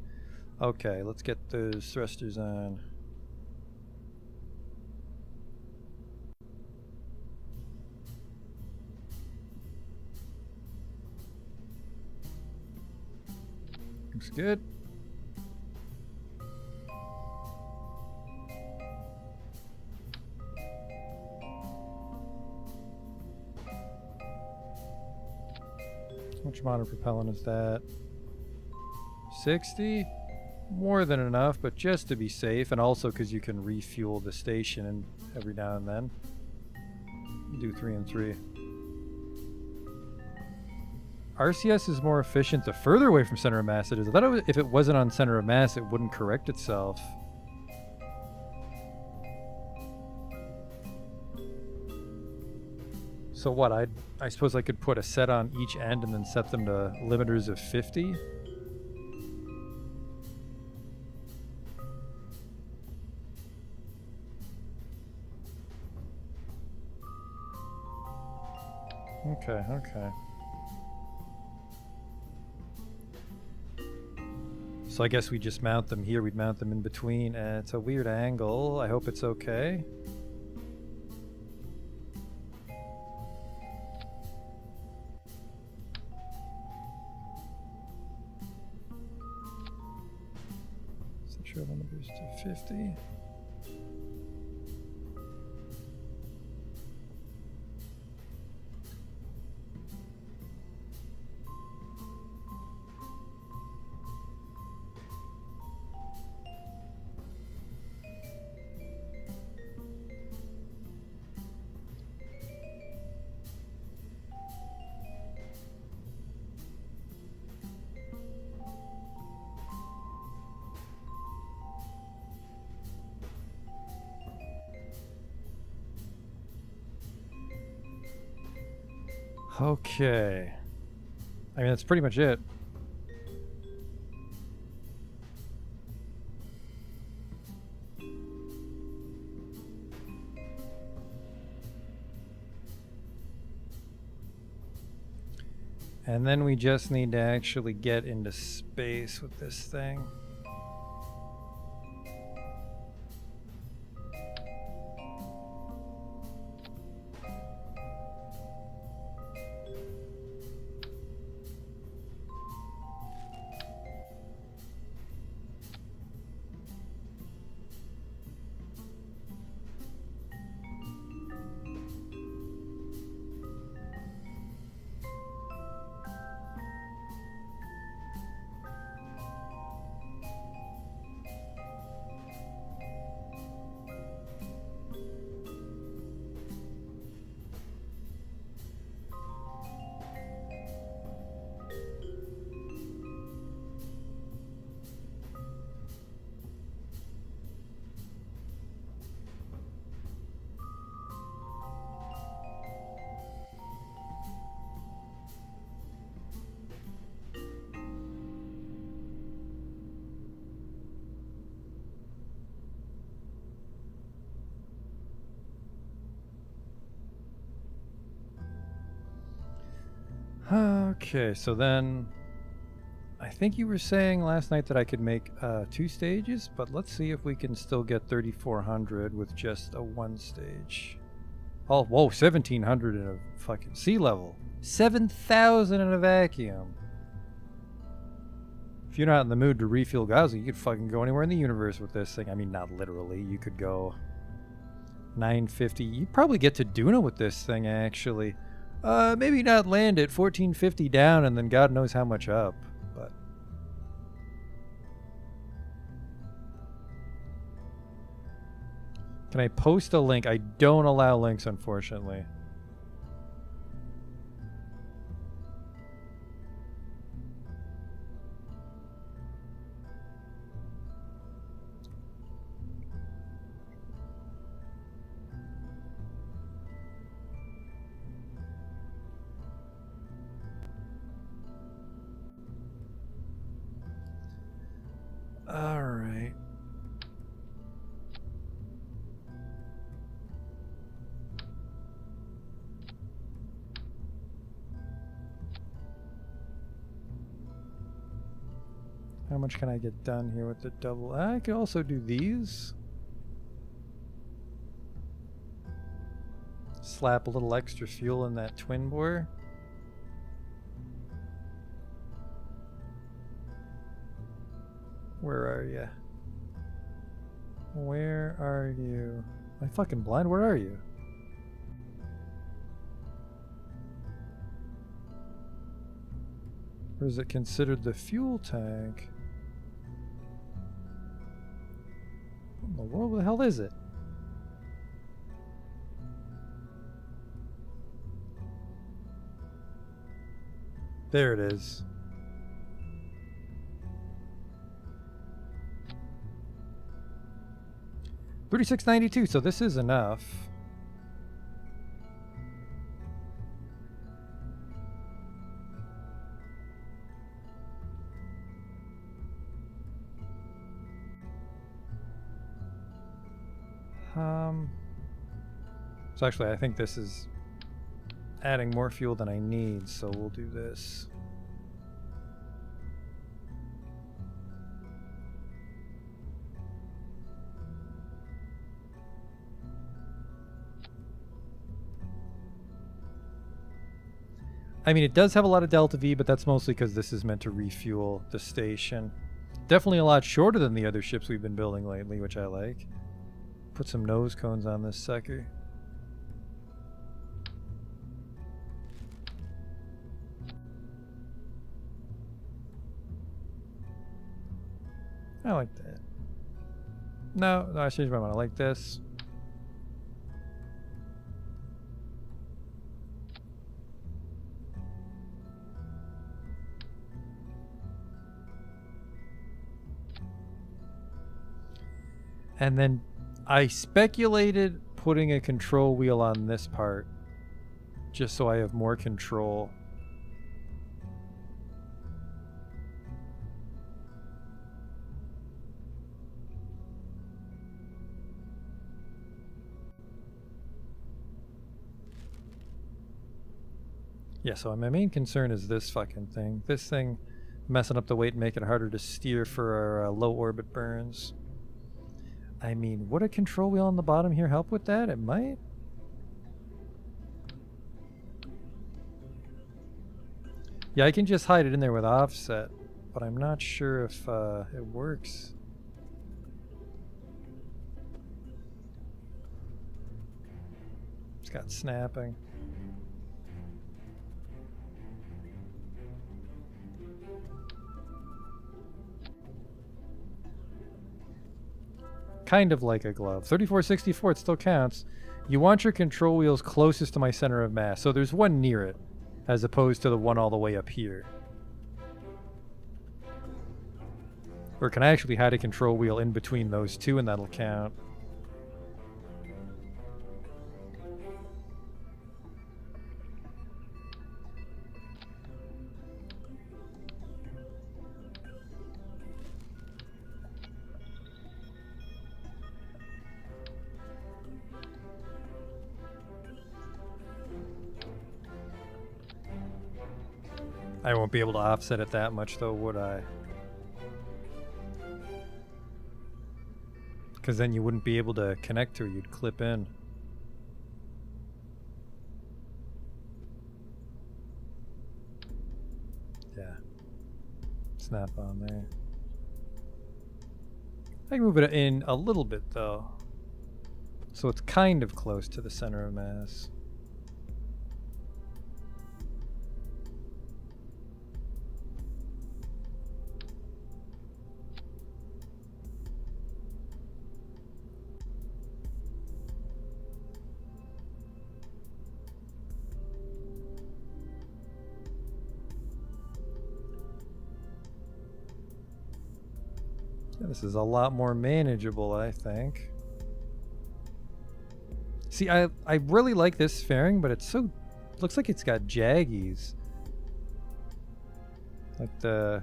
Okay, let's get those thrusters on. Looks good. How much modern propellant is that? 60? More than enough, but just to be safe, and also because you can refuel the station every now and then. Do 3 and 3. RCS is more efficient the further away from center of mass it is. I thought if it wasn't on center of mass, it wouldn't correct itself. So what, I suppose I could put a set on each end and then set them to limiters of 50? Okay, okay. So I guess we just mount them here. We'd mount them in between. It's a weird angle. I hope it's okay. Set your limiters to 50. Okay. I mean, that's pretty much it. And then we just need to actually get into space with this thing. Okay, so then I think you were saying last night that I could make 2 stages, but let's see if we can still get 3,400 with just a 1 stage. Oh, whoa, 1,700 in a fucking sea level. 7,000 in a vacuum. If you're not in the mood to refuel Gaza, you could fucking go anywhere in the universe with this thing. I mean, not literally. You could go 950. You'd probably get to Duna with this thing, actually. Maybe not land at 1450 down and then God knows how much up, but... Can I post a link? I don't allow links, unfortunately. All right. How much can I get done here with the double? I could also do these. Slap a little extra fuel in that twin bore. Where are you? Where are you? Am I fucking blind? Where are you? Or is it considered the fuel tank? What in the world? What the hell is it? There it is. $36.92, so this is enough. So actually I think this is adding more fuel than I need, so we'll do this. I mean, it does have a lot of delta V, but that's mostly because this is meant to refuel the station. Definitely a lot shorter than the other ships we've been building lately, which I like. Put some nose cones on this sucker. I like that. No, I changed my mind. I like this. And then I speculated putting a control wheel on this part just so I have more control. Yeah, so my main concern is this fucking thing. This thing messing up the weight and making it harder to steer for our low orbit burns. I mean, would a control wheel on the bottom here help with that? It might. Yeah, I can just hide it in there with offset, but I'm not sure if it works. It's got snapping. Kind of like a glove. 3464, it still counts. You want your control wheels closest to my center of mass, so there's one near it, as opposed to the one all the way up here. Or can I actually hide a control wheel in between those two and that'll count? I won't be able to offset it that much though, would I? Because then you wouldn't be able to connect to it, you'd clip in. Yeah. Snap on there. I can move it in a little bit though. So it's kind of close to the center of mass. This is a lot more manageable, I think. See, I really like this fairing, but it's so... looks like it's got jaggies. Like the...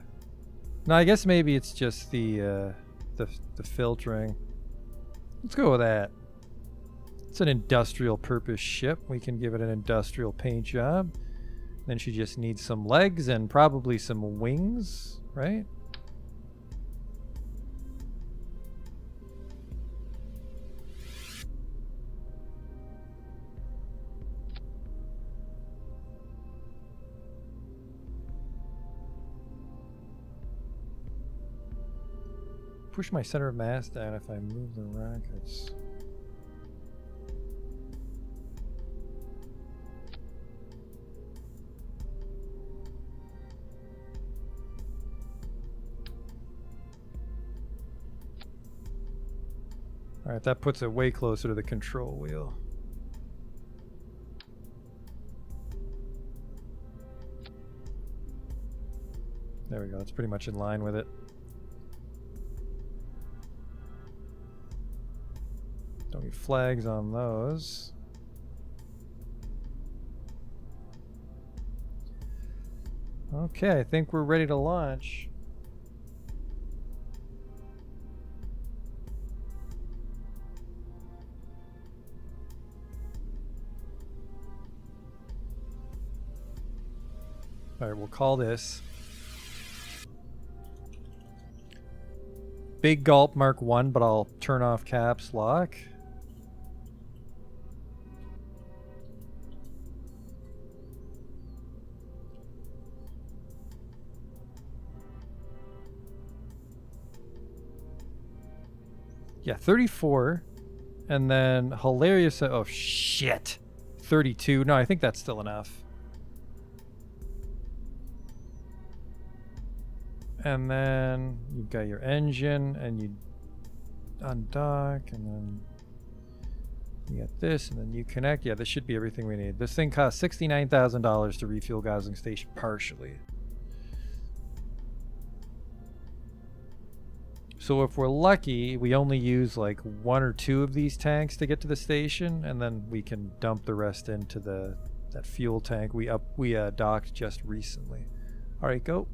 No, I guess maybe it's just the filtering. Let's go with that. It's an industrial purpose ship. We can give it an industrial paint job. Then she just needs some legs and probably some wings, right? push my center of mass down if I move the rockets? Alright, that puts it way closer to the control wheel. There we go, it's pretty much in line with it. Don't need flags on those. Okay, I think we're ready to launch. Alright, we'll call this Big Gulp Mark 1, but I'll turn off caps lock. Yeah, 34. And then hilarious. Oh, shit. 32. No, I think that's still enough. And then you've got your engine, and you undock, and then you got this, and then you connect. Yeah, this should be everything we need. This thing costs $69,000 to refuel Gosling Station partially. So if we're lucky, we only use like 1 or 2 of these tanks to get to the station, and then we can dump the rest into that fuel tank we docked just recently. All right, go.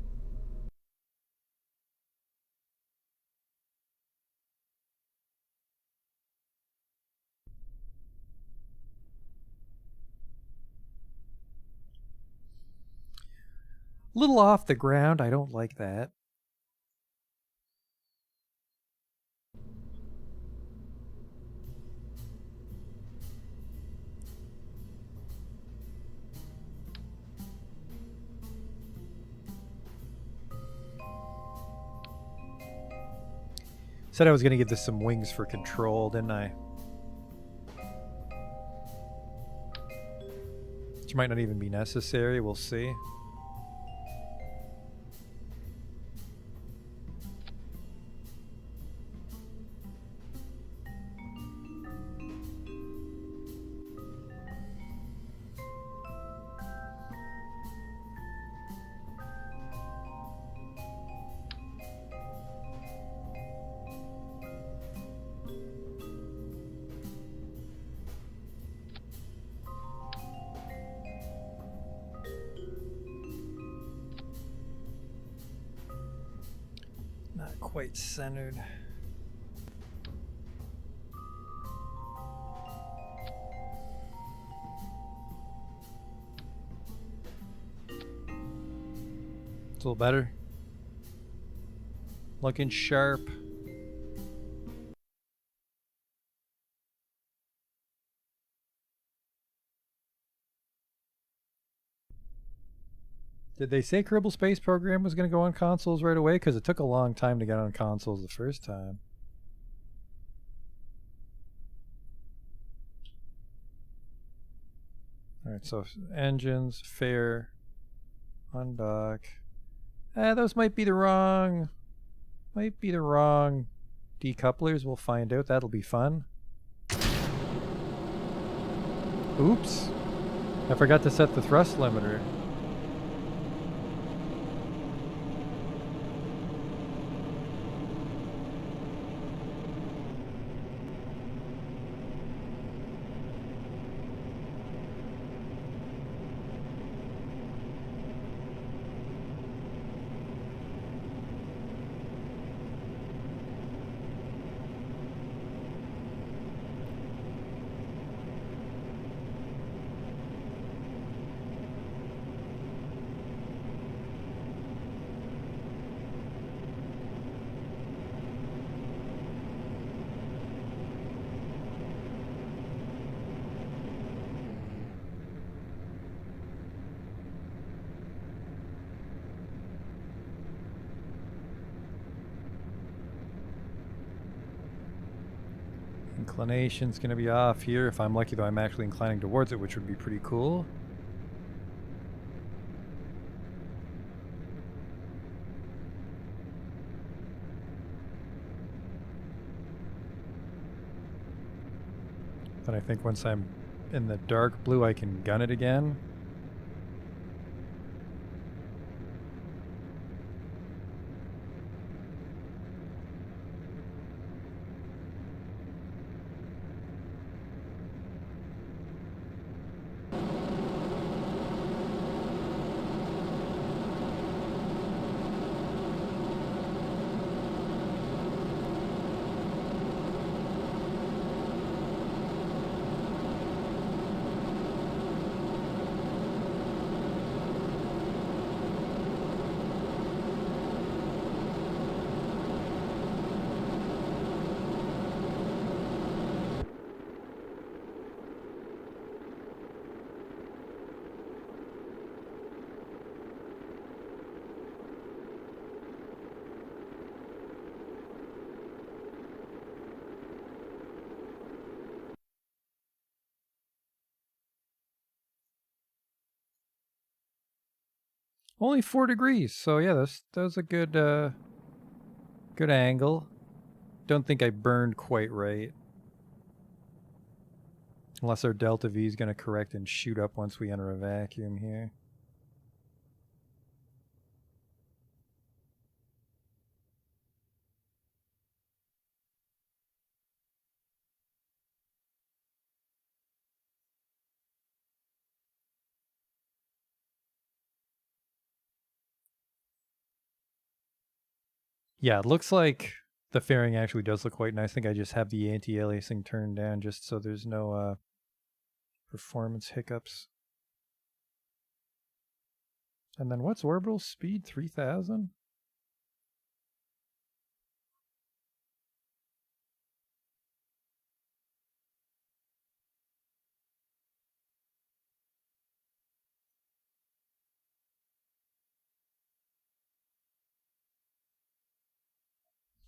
Little off the ground. I don't like that. Said I was going to give this some wings for control, didn't I? Which might not even be necessary. We'll see. Not quite centered. It's a little better. Looking sharp. Did they say Kerbal Space Program was going to go on consoles right away? Because it took a long time to get on consoles the first time. Alright, so engines, fare, undock. Those might be the wrong decouplers. We'll find out. That'll be fun. Oops. I forgot to set the thrust limiter. Inclination's going to be off here. If I'm lucky, though, I'm actually inclining towards it, which would be pretty cool. Then I think once I'm in the dark blue, I can gun it again. Only 4 degrees, so yeah, that was a good good angle. Don't think I burned quite right. Unless our delta V is going to correct and shoot up once we enter a vacuum here. Yeah, it looks like the fairing actually does look quite nice. I think I just have the anti-aliasing turned down just so there's no performance hiccups. And then what's orbital speed? 3,000?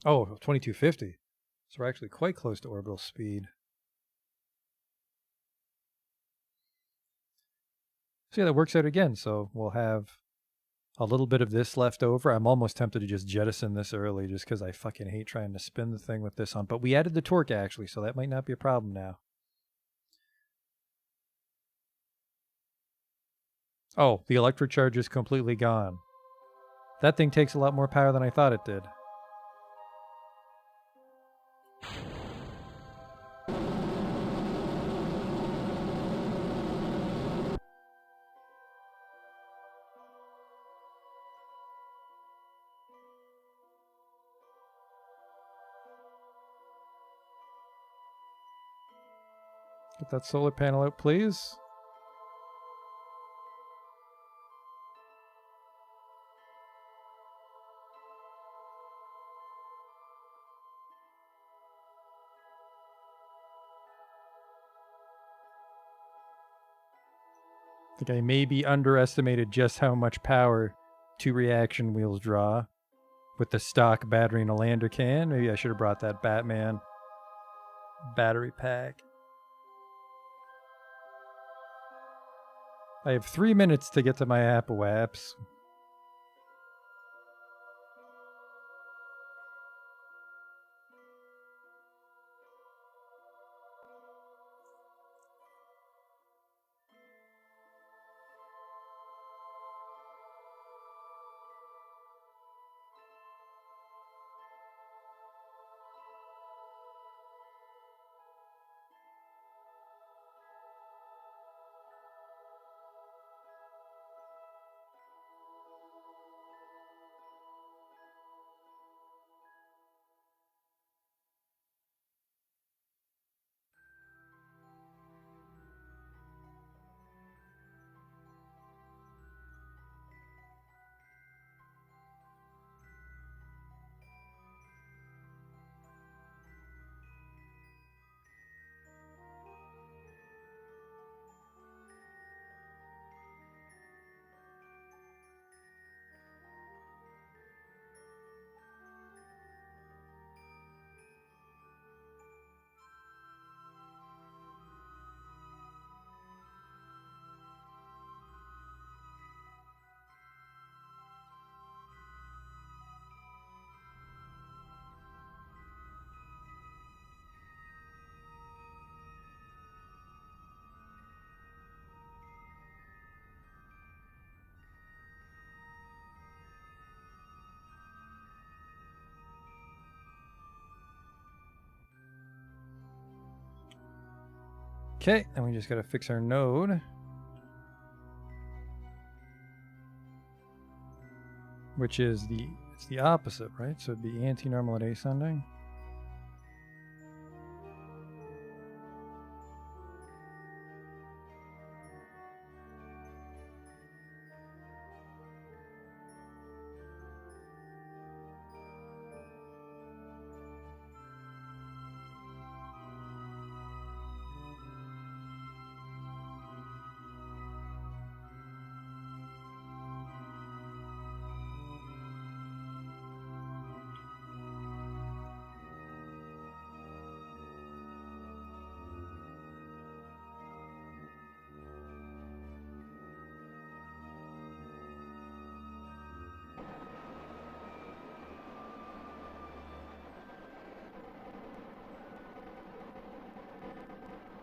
Oh, 2250. So we're actually quite close to orbital speed. So yeah, that works out again. So we'll have a little bit of this left over. I'm almost tempted to just jettison this early just because I fucking hate trying to spin the thing with this on. But we added the torque actually, so that might not be a problem now. Oh, the electric charge is completely gone. That thing takes a lot more power than I thought it did. Get that solar panel out, please. I think I maybe underestimated just how much power 2 reaction wheels draw with the stock battery in a lander can. Maybe I should have brought that Batman battery pack. I have 3 minutes to get to my Apple apps. Okay, and we just got to fix our node. Which is it's the opposite, right? So it'd be anti-normal at ascending.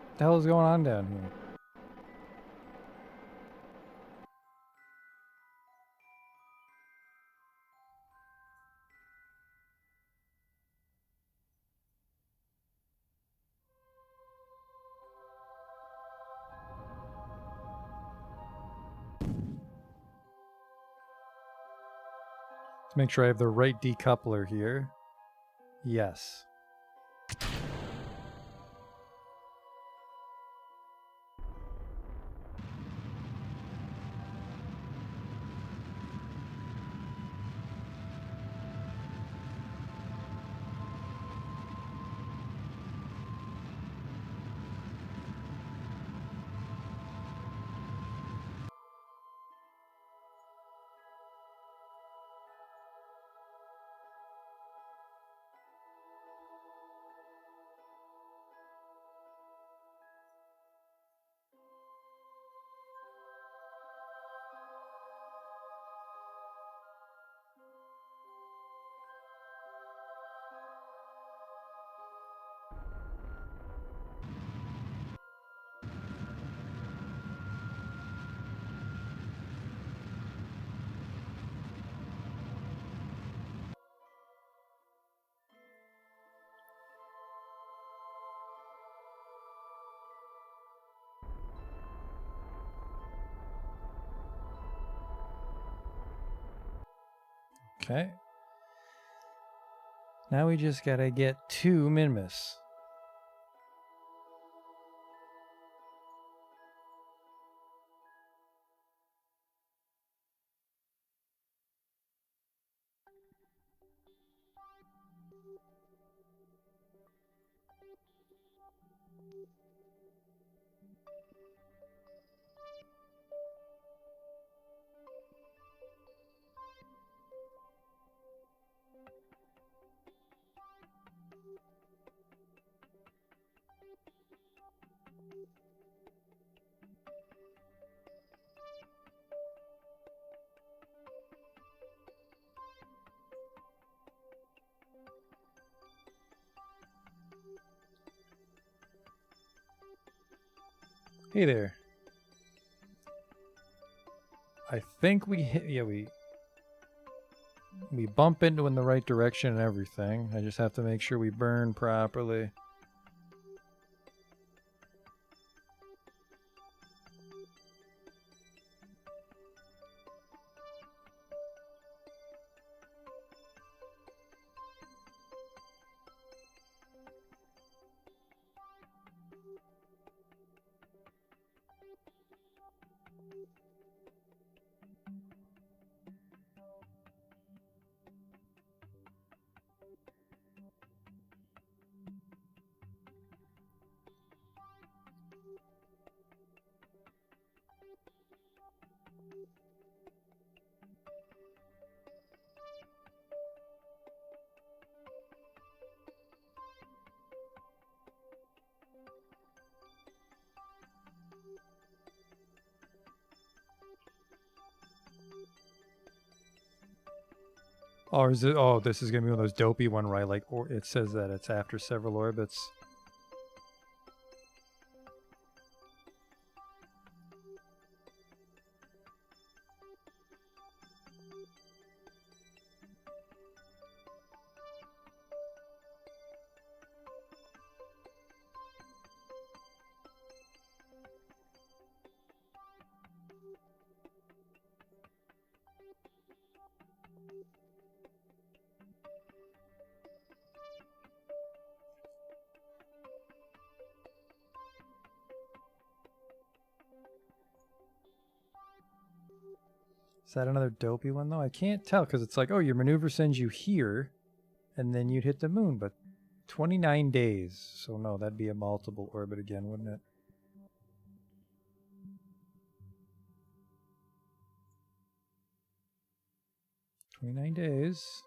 What the hell is going on down here? Let's make sure I have the right decoupler here. Yes. Okay. Now we just gotta get 2 Minmus. Hey there. I think we hit, yeah, we bump into in the right direction and everything. I just have to make sure we burn properly. Or is it? Oh, this is gonna be one of those dopey one, right? Like, or it says that it's after several orbits. Is that another dopey one, though? I can't tell, because it's like, oh, your maneuver sends you here, and then you'd hit the moon, but 29 days. So no, that'd be a multiple orbit again, wouldn't it? "29 days.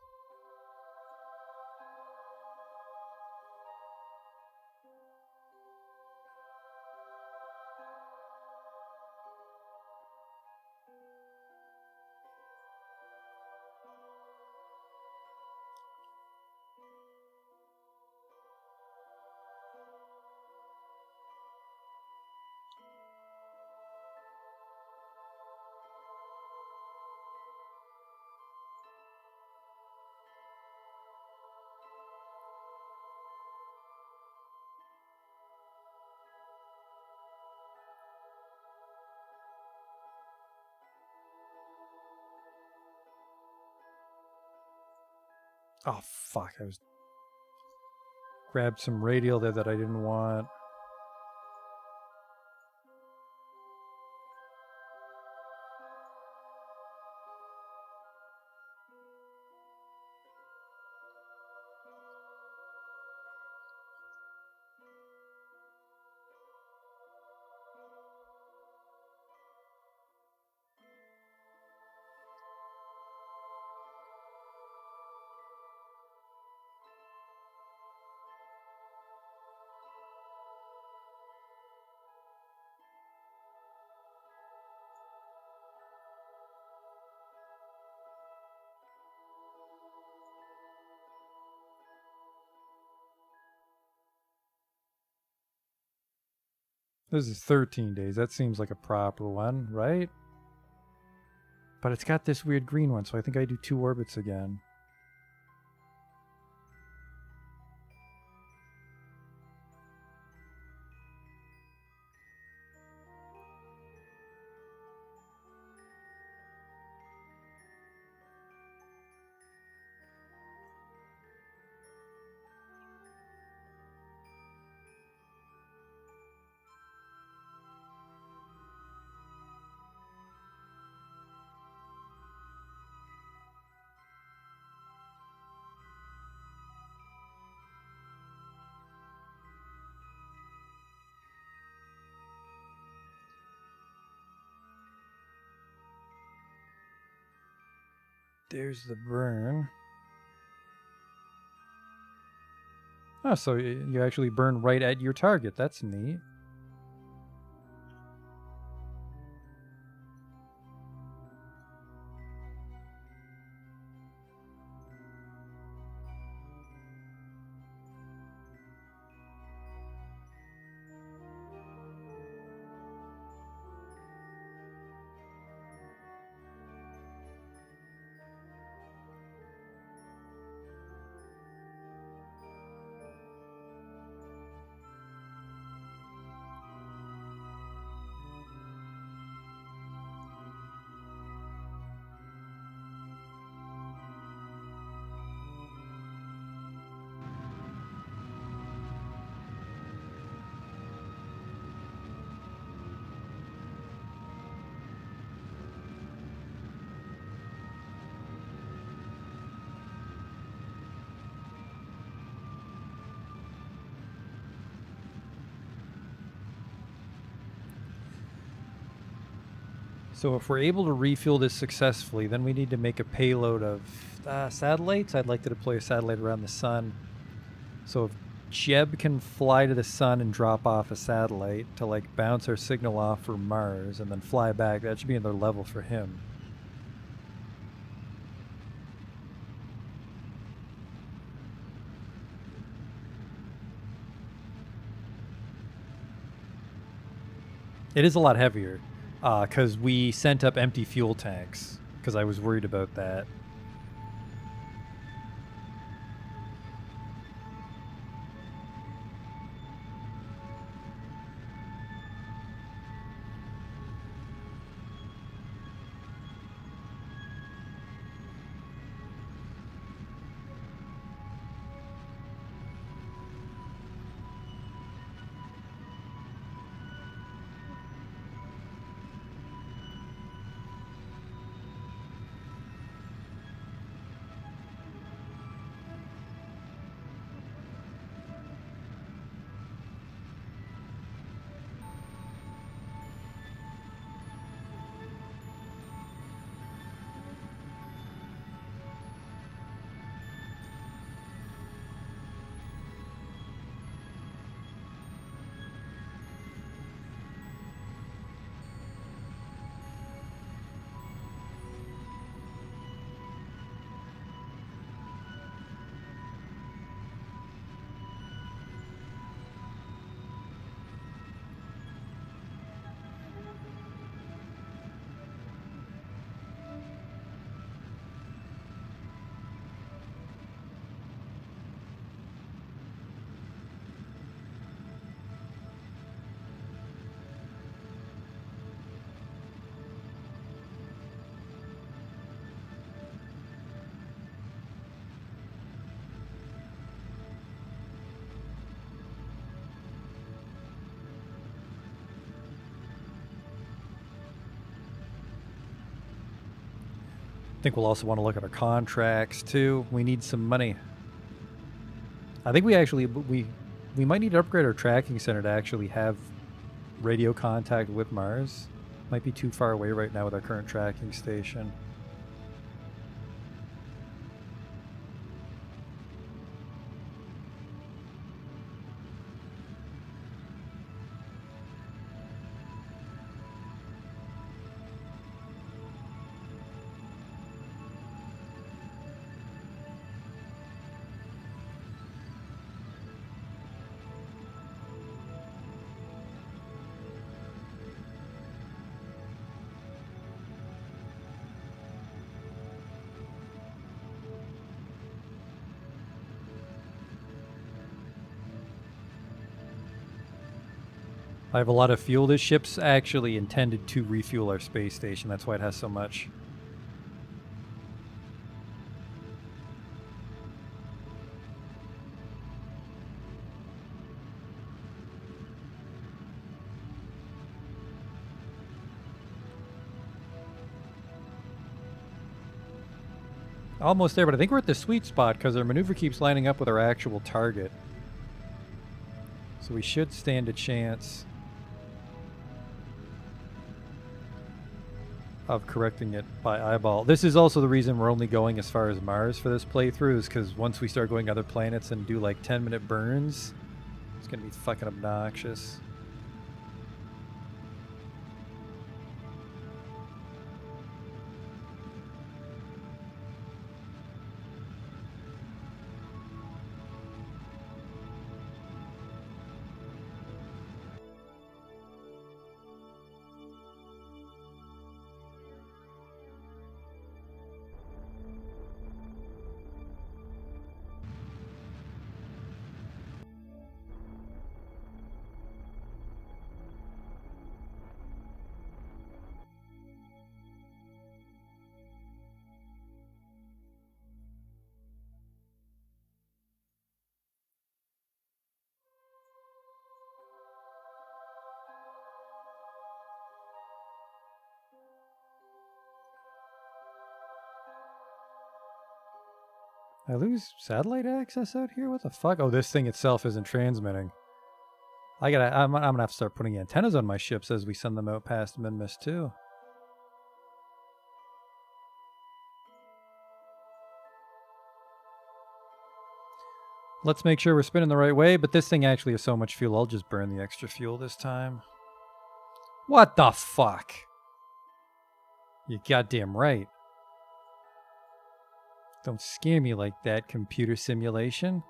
Oh, fuck. I was... Grabbed some radial there that I didn't want. This is 13 days. That seems like a proper one, right? But it's got this weird green one, so I think I do 2 orbits again. There's the burn. Oh, so you actually burn right at your target. That's neat. So if we're able to refuel this successfully, then we need to make a payload of satellites. I'd like to deploy a satellite around the sun. So if Jeb can fly to the sun and drop off a satellite to like bounce our signal off for Mars and then fly back, that should be another level for him. It is a lot heavier because we sent up empty fuel tanks because I was worried about that. think we'll also want to look at our contracts too. We need some money. I think we might need to upgrade our tracking center to actually have radio contact with Mars. Might be too far away right now with our current tracking station. I have a lot of fuel. This ship's actually intended to refuel our space station. That's why it has so much. Almost there, but I think we're at the sweet spot because our maneuver keeps lining up with our actual target. So we should stand a chance of correcting it by eyeball. This is also the reason we're only going as far as Mars for this playthrough, is because once we start going other planets and do like 10-minute burns, it's going to be fucking obnoxious. I lose satellite access out here? What the fuck? Oh, this thing itself isn't transmitting. I'm gonna have to start putting antennas on my ships as we send them out past Minmus too. Let's make sure we're spinning the right way, but this thing actually has so much fuel, I'll just burn the extra fuel this time. What the fuck? You goddamn right. Don't scare me like that, computer simulation.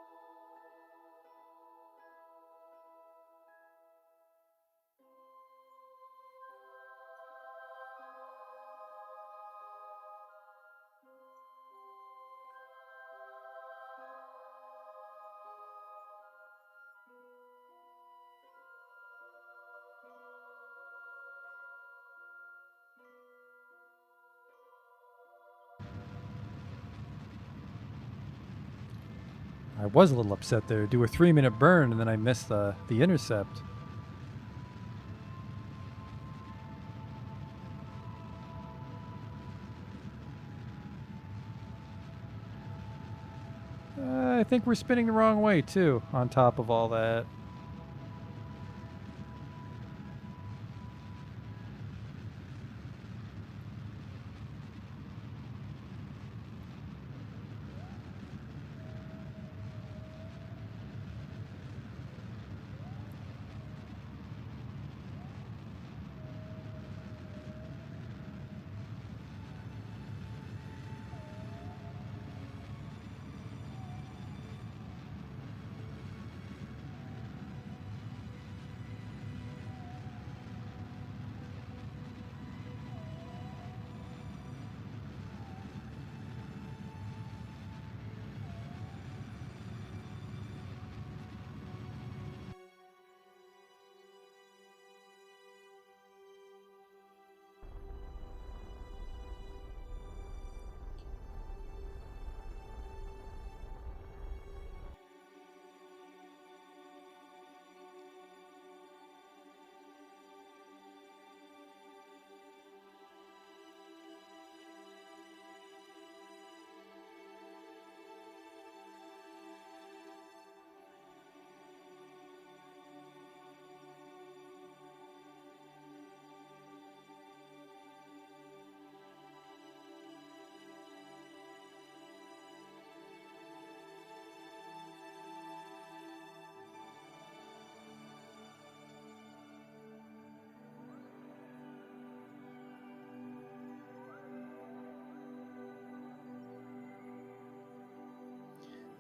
I was a little upset there. Do a 3-minute burn and then I missed the intercept. I think we're spinning the wrong way too, on top of all that.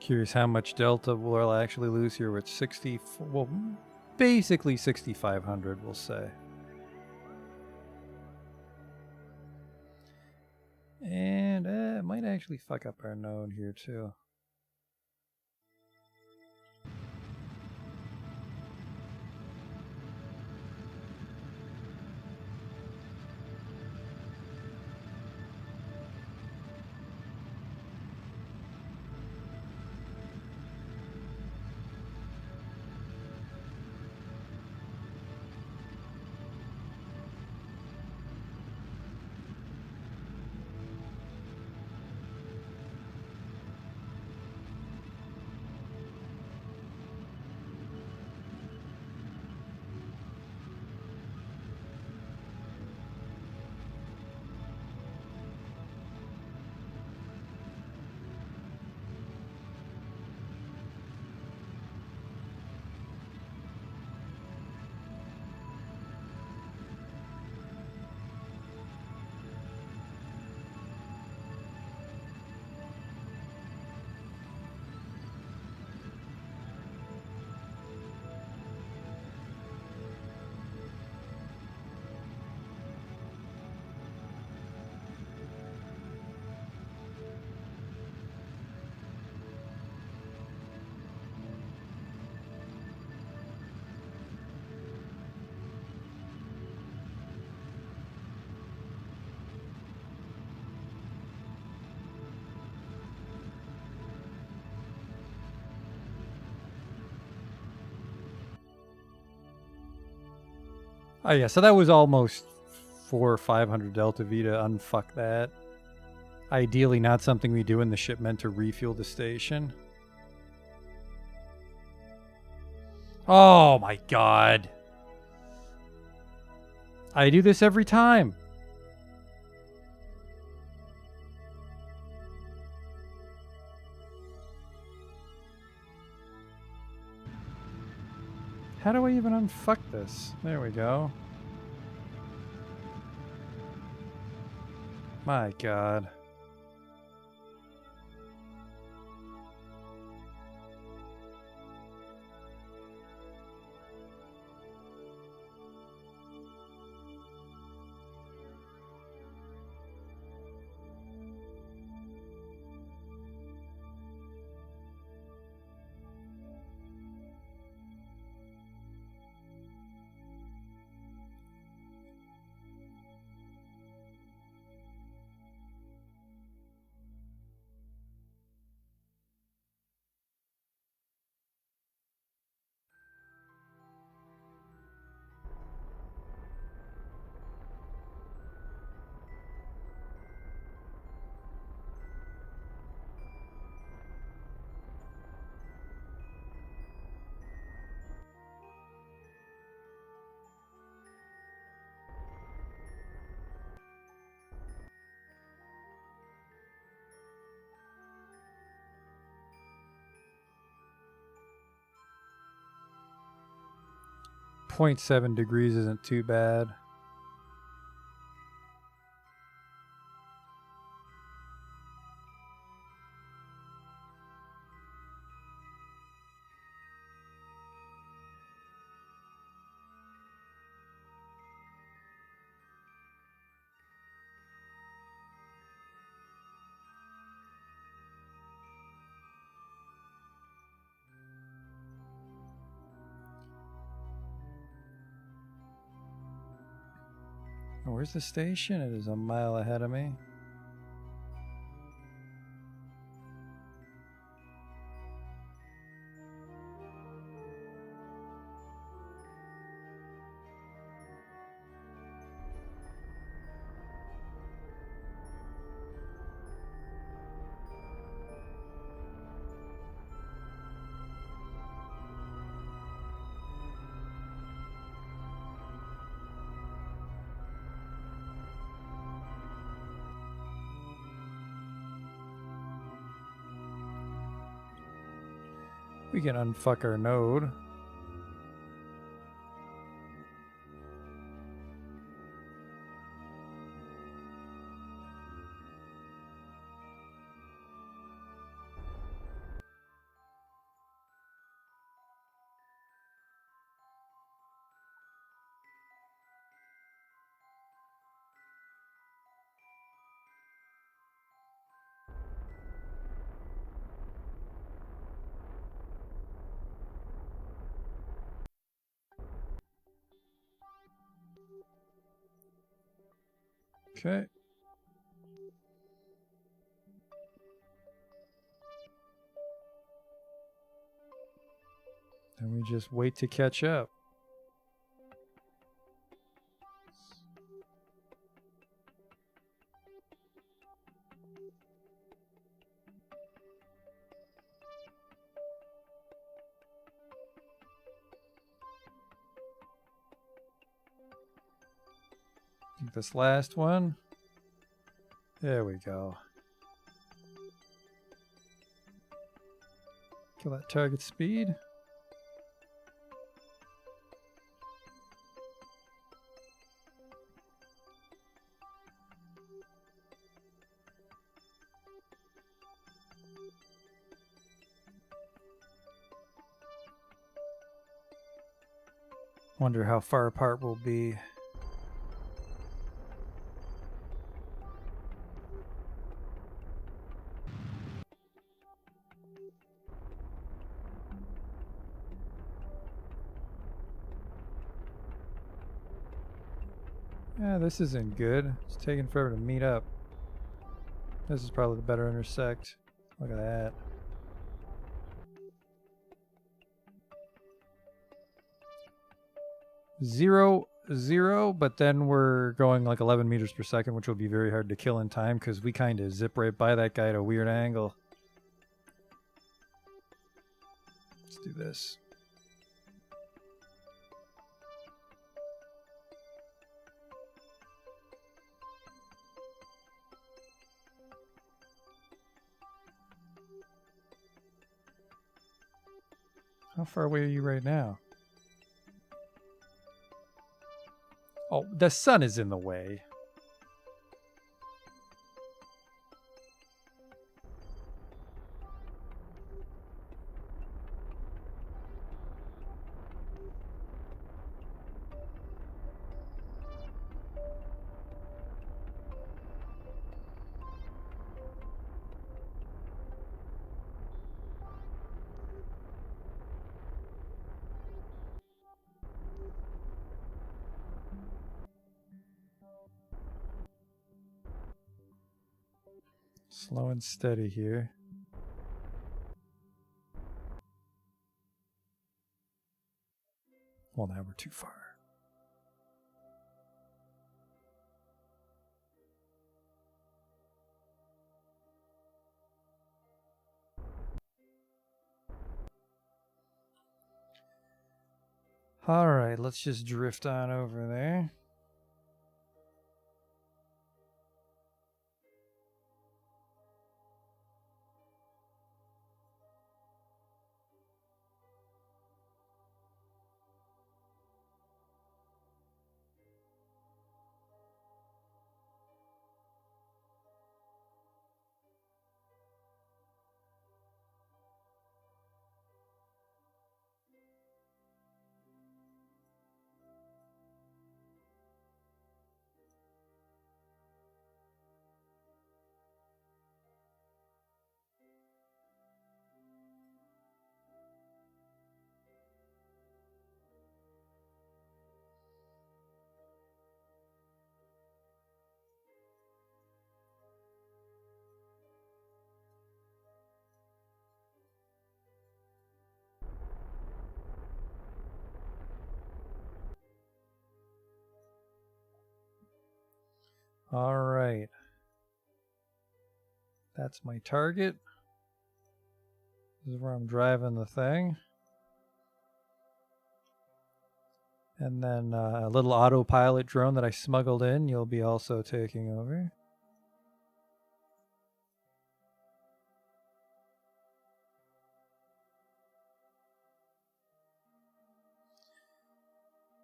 Curious how much delta we'll actually lose here with 60, well, basically 6,500, we'll say. And it might actually fuck up our node here too. Oh yeah, so that was almost 400 or 500 delta V to unfuck that. Ideally not something we do in the shipment to refuel the station. Oh my god. I do this every time. How do I even unfuck this? There we go. My god. .7 degrees isn't too bad. Where's the station? It is a mile ahead of me. We can unfuck our node. Okay. And we just wait to catch up. I think this last one. There we go. Kill that target speed. Wonder how far apart we'll be. Yeah, this isn't good. It's taking forever to meet up. This is probably the better intersect. Look at that. Zero, zero, but then we're going like 11 meters per second, which will be very hard to kill in time because we kind of zip right by that guy at a weird angle. Let's do this. How far away are you right now? Oh, the sun is in the way. Slow and steady here. Well, now we're too far. All right, let's just drift on over there. All right. That's my target. This is where I'm driving the thing. And then a little autopilot drone that I smuggled in, you'll be also taking over.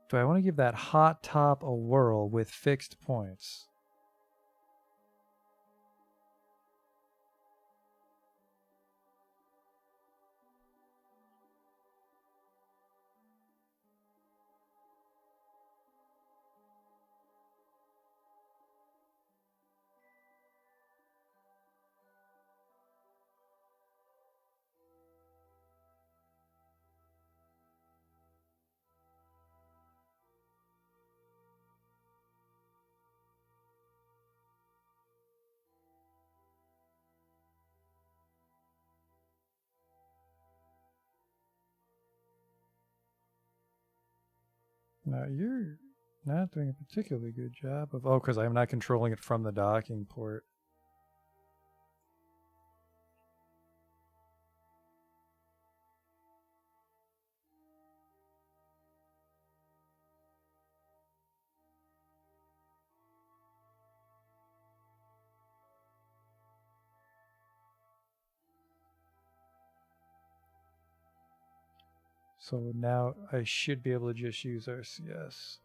Do I want to give that hot top a whirl with fixed points? Now you're not doing a particularly good job of... Oh, because I'm not controlling it from the docking port. So now I should be able to just use RCS.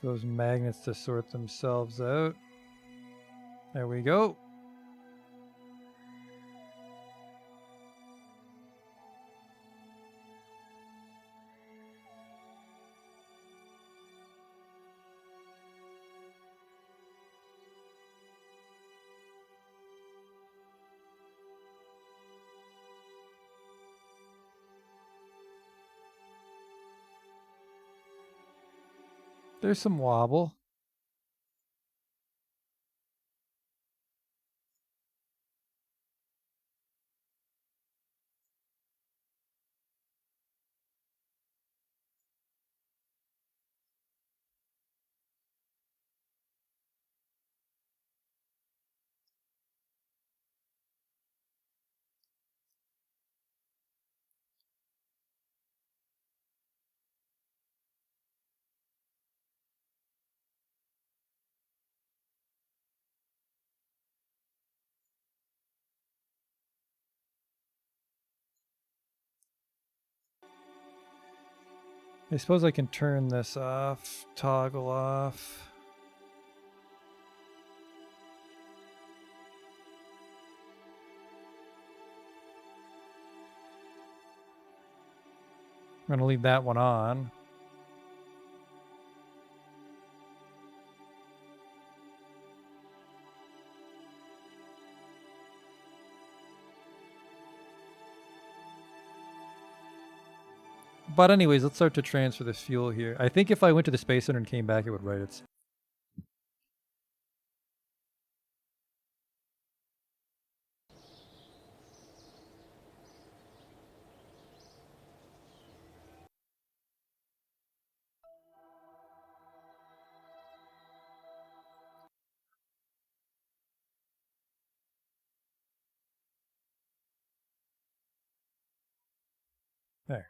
Those magnets to sort themselves out. There we go. There's some wobble. I suppose I can turn this off, toggle off. I'm going to leave that one on. But anyways, let's start to transfer this fuel here. I think if I went to the Space Center and came back, it would write it. There.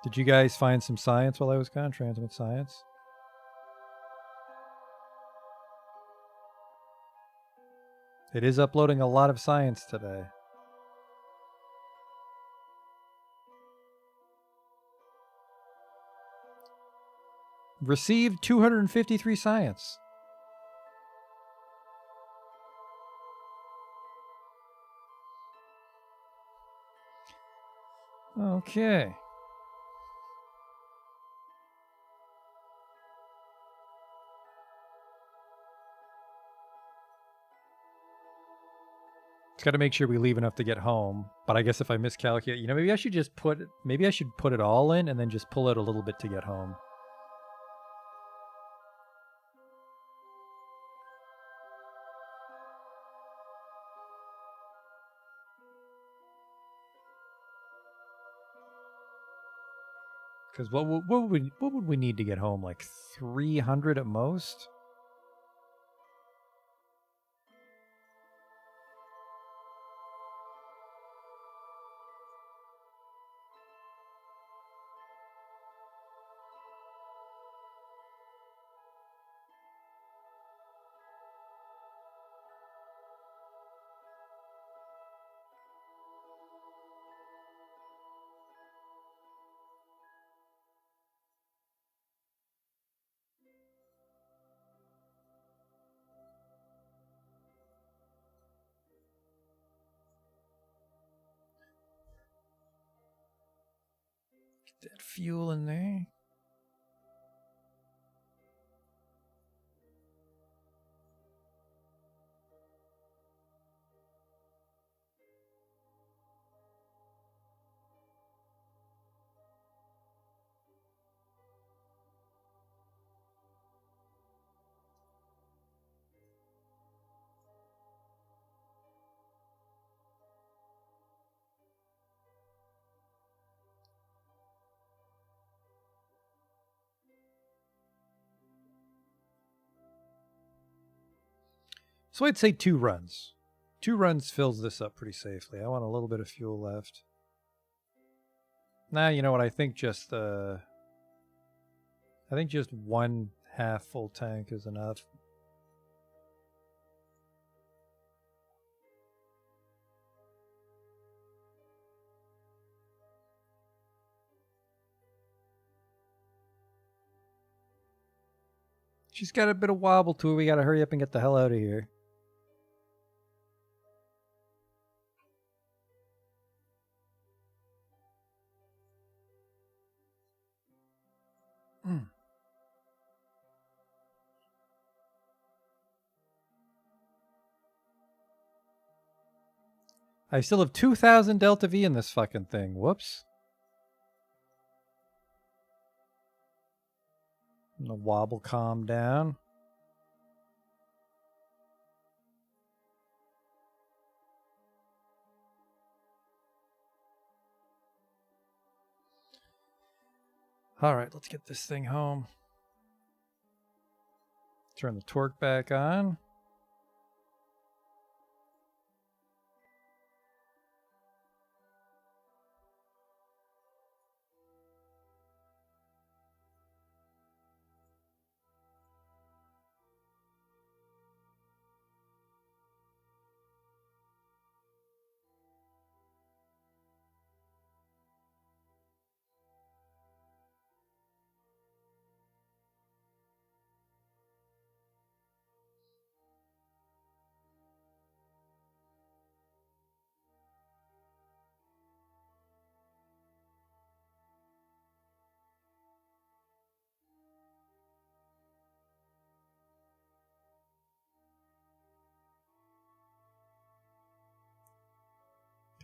Did you guys find some science while I was gone? Transmit science? It is uploading a lot of science today. Received 253 science. Okay. Got to make sure we leave enough to get home. But I guess if I miscalculate, you know, maybe I should just put it all in and then just pull out a little bit to get home. Because what would we need to get home? Like 300 at most? that fuel in there. So I'd say 2 runs. 2 runs fills this up pretty safely. I want a little bit of fuel left. Nah, you know what? I think just 1 half full tank is enough. She's got a bit of wobble to her. We gotta hurry up and get the hell out of here. I still have 2,000 Delta V in this fucking thing. Whoops. And the wobble calm down. All right, let's get this thing home. Turn the torque back on.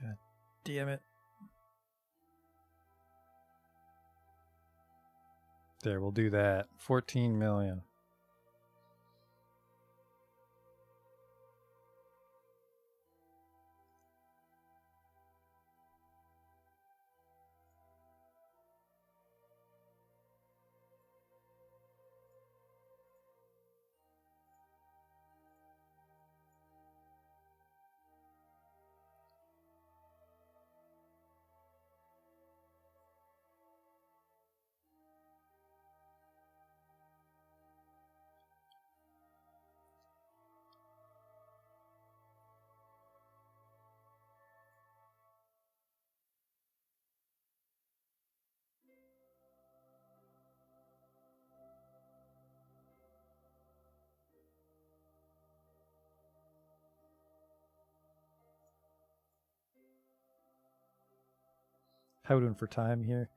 God damn it. There, we'll do that. 14 million. How are we doing for time here?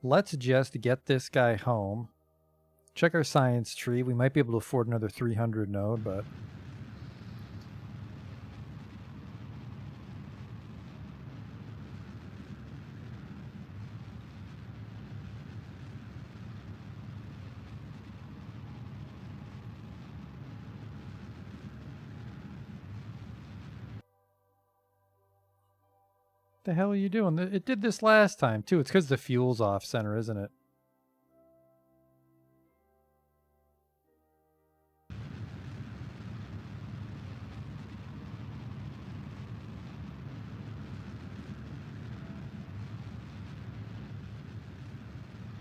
Let's just get this guy home. Check our science tree. We might be able to afford another 300 node, but... the hell are you doing? It did this last time, too. It's because the fuel's off center, isn't it?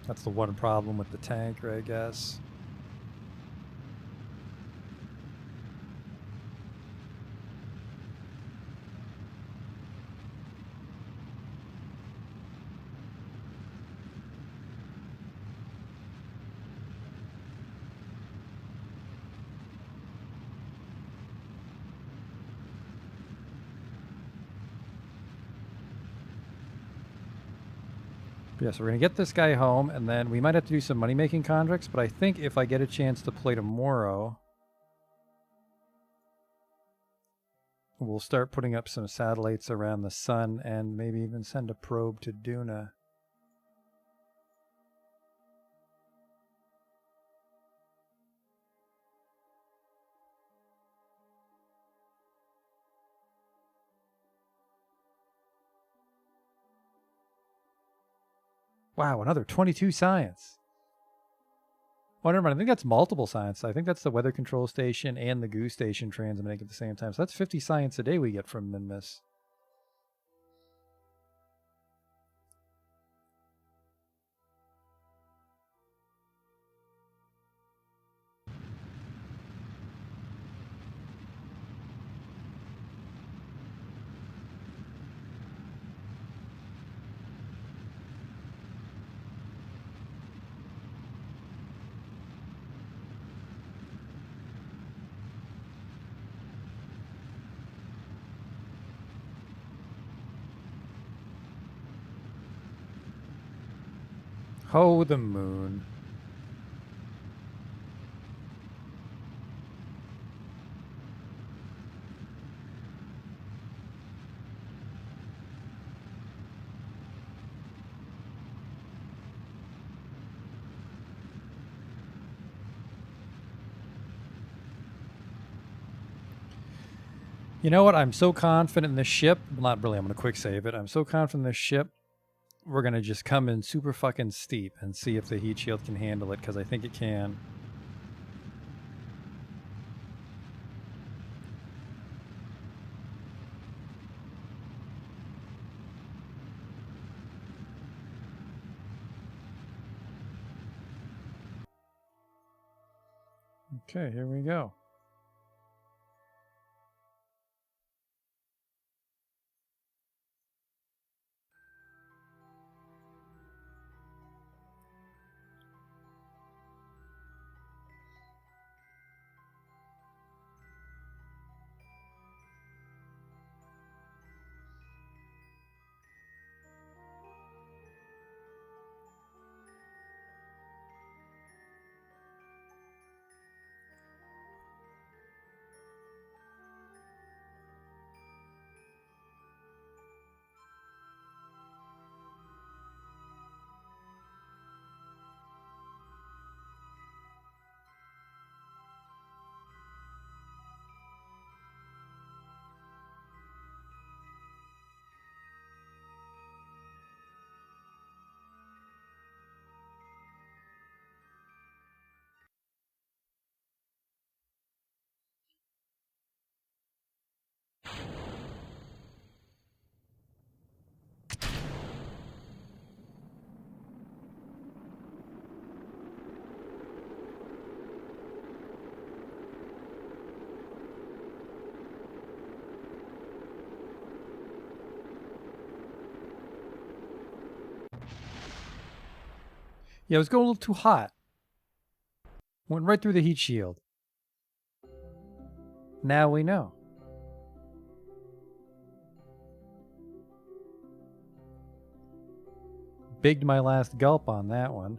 That's the one problem with the tanker, I guess. Yeah, so we're going to get this guy home, and then we might have to do some money-making contracts, but I think if I get a chance to play tomorrow, we'll start putting up some satellites around the sun and maybe even send a probe to Duna. Wow, another 22 science. Oh, never mind. I think that's multiple science. I think that's the weather control station and the goo station transmitting at the same time. So that's 50 science a day we get from Minmus. Oh, the moon. You know what? I'm so confident in this ship. Well, not really. I'm going to quick save it. I'm so confident in this ship. We're going to just come in super fucking steep and see if the heat shield can handle it, because I think it can. Okay, here we go. Yeah, it was going a little too hot. Went right through the heat shield. Now we know. Bigged my last gulp on that one.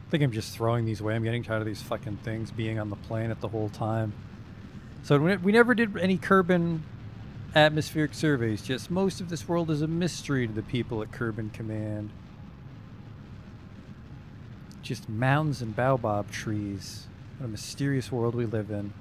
I think I'm just throwing these away. I'm getting tired of these fucking things being on the planet the whole time. So we never did any Kerbal atmospheric surveys. Just most of this world is a mystery to the people at Kerbal Command. Just mountains and baobab trees. What a mysterious world we live in.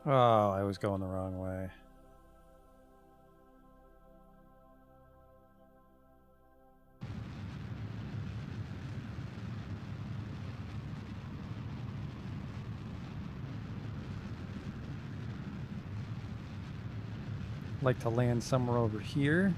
Oh, I was going the wrong way. Like to land somewhere over here.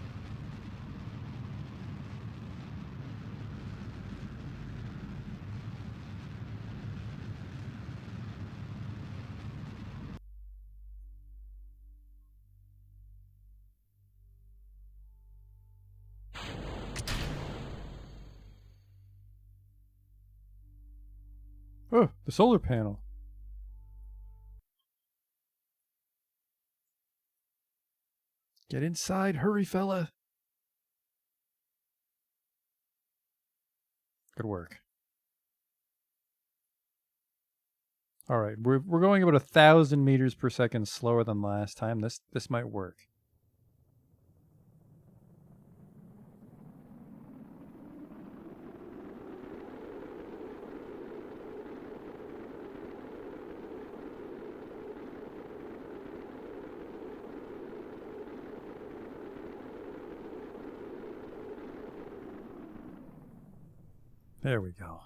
Oh, the solar panel. Get inside, hurry, fella. Good work. All right, we're going about 1,000 meters per second slower than last time. This might work. There we go.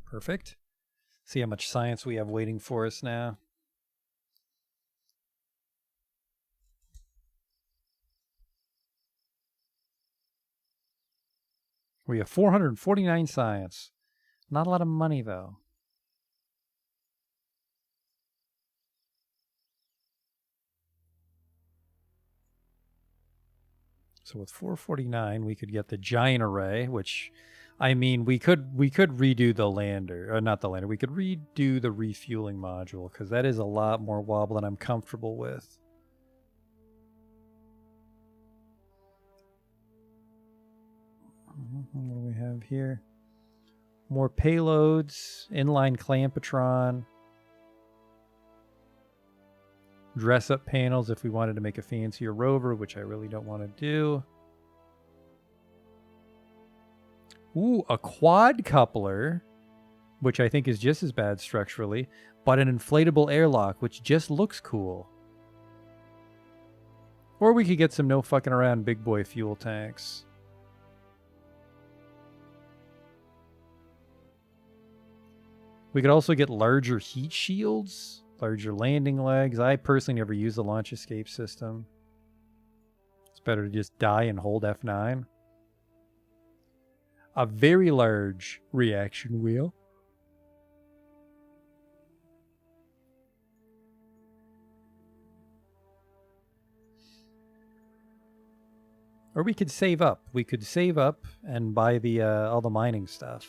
Perfect. See how much science we have waiting for us now. We have 449 science. Not a lot of money, though. So with 449, we could get the giant array, which, I mean, we could redo the lander, or not the lander. We could redo the refueling module because that is a lot more wobble than I'm comfortable with. What do we have here? More payloads, inline clampatron, dress-up panels if we wanted to make a fancier rover, which I really don't want to do. Ooh, a quad coupler. which I think is just as bad structurally, but an inflatable airlock, which just looks cool. Or we could get some no fucking around big boy fuel tanks. We could also get larger heat shields, larger landing legs. I personally never use the launch escape system. It's better to just die and hold F9. A very large reaction wheel. Or we could save up. We could save up and buy the all the mining stuff.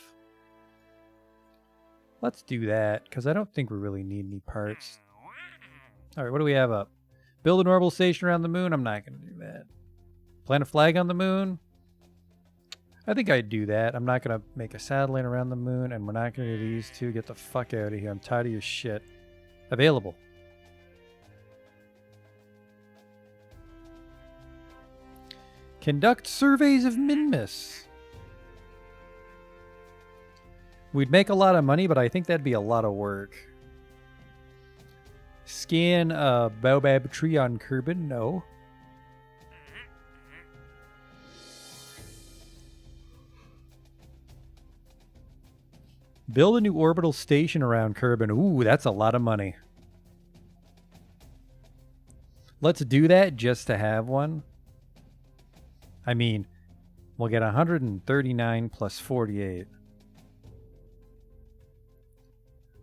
Let's do that, because I don't think we really need any parts. Alright, what do we have up? Build an orbital station around the moon? I'm not going to do that. Plant a flag on the moon? I think I'd do that. I'm not going to make a satellite around the moon, and we're not going to do these two. Get the fuck out of here. I'm tired of your shit. Available. Conduct surveys of Minmus. We'd make a lot of money, but I think that'd be a lot of work. Scan a baobab tree on Kerbal? No. Build a new orbital station around Kerbal. Ooh, that's a lot of money. Let's do that just to have one. I mean, we'll get 139 plus 48.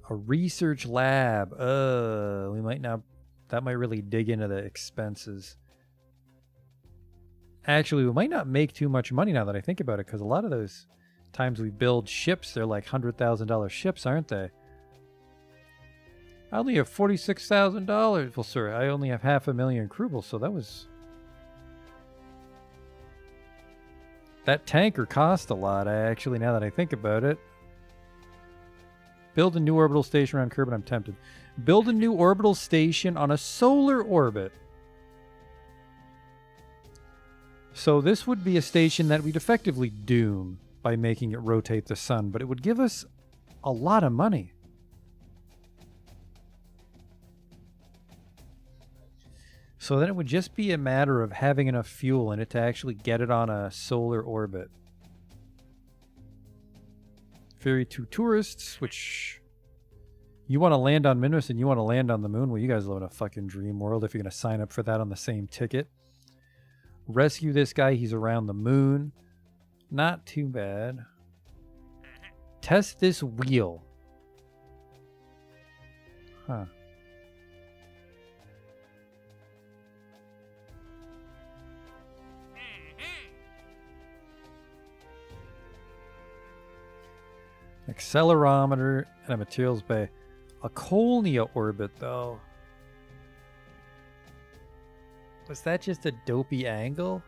A research lab. We might not... That might really dig into the expenses. Actually, we might not make too much money now that I think about it, because a lot of those times we build ships, they're like $100,000 ships, aren't they? I only have $46,000. Well, sir, I only have 500,000 Kerbal, so that was... That tanker cost a lot, actually, now that I think about it. Build a new orbital station around Kerbal. I'm tempted. Build a new orbital station on a solar orbit. So this would be a station that we'd effectively doom by making it rotate the sun, but it would give us a lot of money. So then it would just be a matter of having enough fuel in it to actually get it on a solar orbit. Ferry to tourists, which you want to land on Minmus and you want to land on the moon. Well, you guys live in a fucking dream world if you're going to sign up for that on the same ticket. Rescue this guy. He's around the moon. Not too bad. Test this wheel. Huh. Accelerometer and a materials bay. A Colnia orbit, though. Was that just a dopey angle?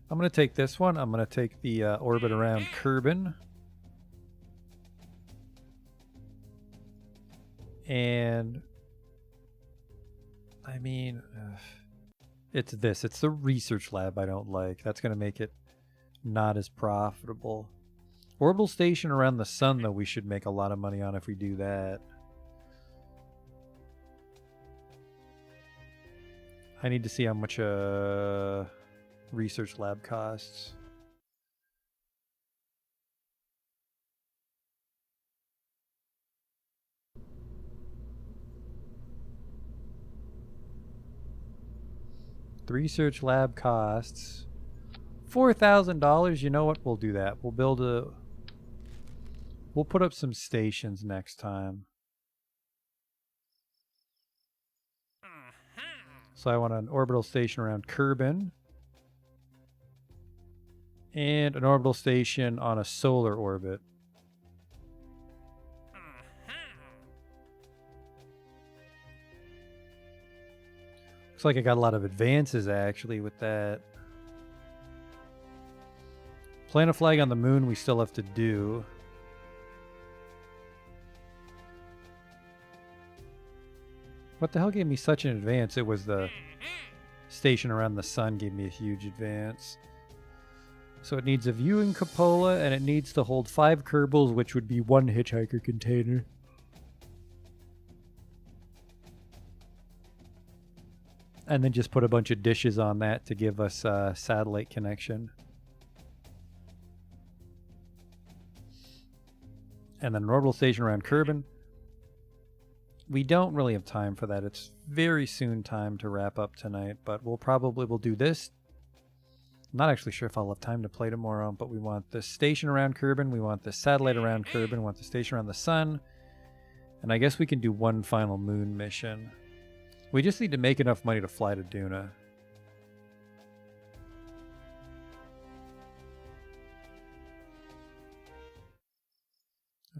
I'm going to take this one. I'm going to take the orbit around Kerbal. And I mean, it's this. It's the research lab I don't like. That's going to make it not as profitable. Orbital station around the sun, though, we should make a lot of money on if we do that. I need to see how much research lab costs. The research lab costs $4,000. You know what? We'll do that. We'll put up some stations next time. So I want an orbital station around Kerbal. And an orbital station on a solar orbit. Looks like I got a lot of advances, actually, with that. Plant a flag on the moon we still have to do. What the hell gave me such an advance? It was the station around the sun gave me a huge advance. So it needs a viewing cupola, and it needs to hold 5 Kerbals, which would be 1 hitchhiker container. And then just put a bunch of dishes on that to give us a satellite connection. And then an orbital station around Kerbin. We don't really have time for that. It's very soon time to wrap up tonight, but we'll do this. I'm not actually sure if I'll have time to play tomorrow, but we want the station around Kerbin, we want the satellite around Kerbin, we want the station around the sun, and I guess we can do one final moon mission. We just need to make enough money to fly to Duna.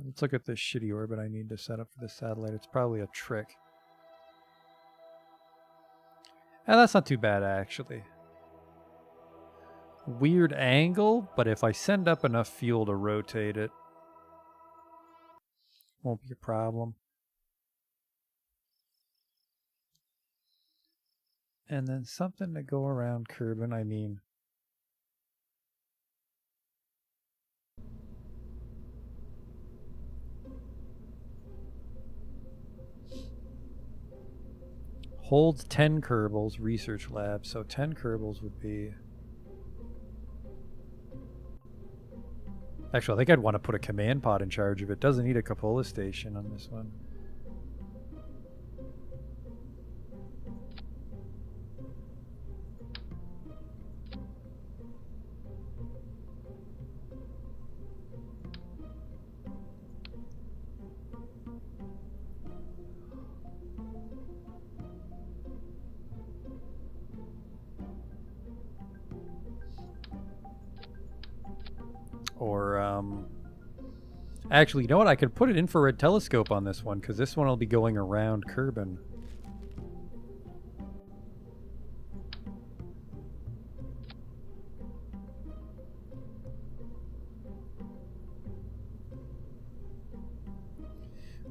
Let's look at this shitty orbit I need to set up for this satellite. It's probably a trick. And that's not too bad, actually. Weird angle, but if I send up enough fuel to rotate it, won't be a problem. And then something to go around Kerbin, I mean. Holds 10 Kerbals, research lab, so 10 Kerbals would be... Actually, I think I'd want to put a command pod in charge of it. Doesn't need a cupola station on this one. Or, actually, you know what? I could put an infrared telescope on this one, because this one will be going around Kerbin.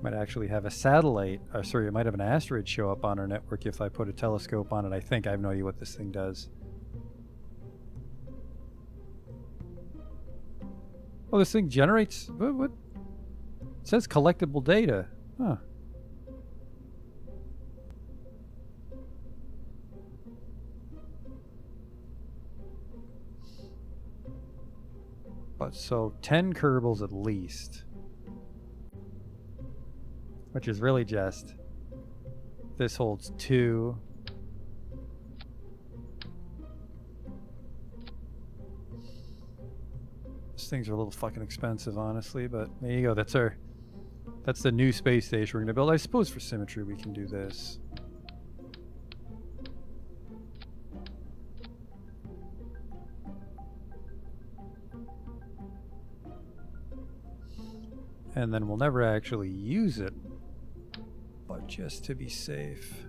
Might actually have a satellite, sorry, it might have an asteroid show up on our network if I put a telescope on it, I think. I have no idea what this thing does. Oh, this thing generates... What? It says collectible data. Huh. But so 10 Kerbals at least. Which is really just... This holds 2. These things are a little fucking expensive, honestly, but there you go. That's the new space station we're going to build. I suppose for symmetry we can do this. And then we'll never actually use it, but just to be safe.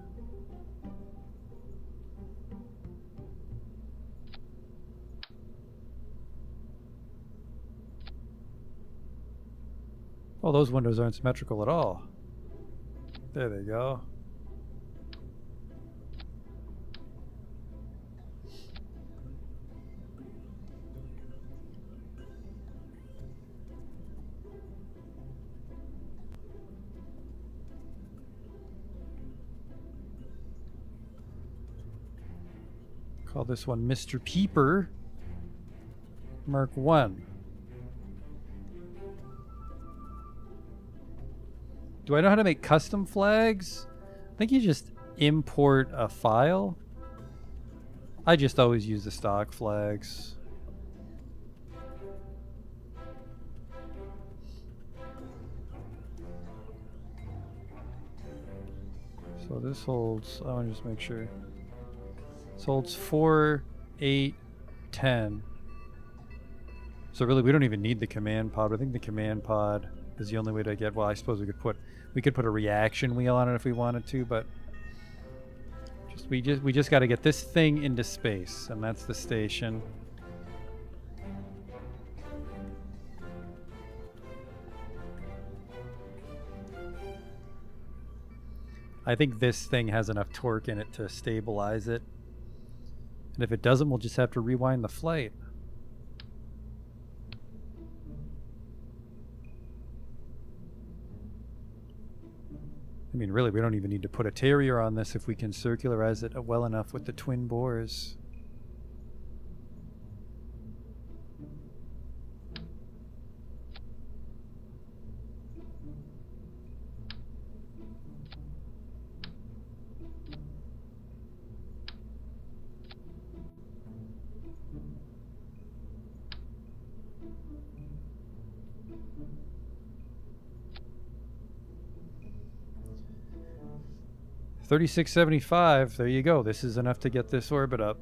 Well, those windows aren't symmetrical at all. There they go. Call this one Mr. Peeper Mark 1. Do I know how to make custom flags? I think you just import a file. I just always use the stock flags. So this holds, I want to just make sure. This holds 4, 8, 10. So really we don't even need the command pod. I think the command pod is the only way to get, well, I suppose we could put a reaction wheel on it if we wanted to, but we just got to get this thing into space, and that's the station. I think this thing has enough torque in it to stabilize it. And if it doesn't, we'll just have to rewind the flight. I mean, really, we don't even need to put a terrier on this if we can circularize it well enough with the twin bores. $36.75. There you go. This is enough to get this orbit up.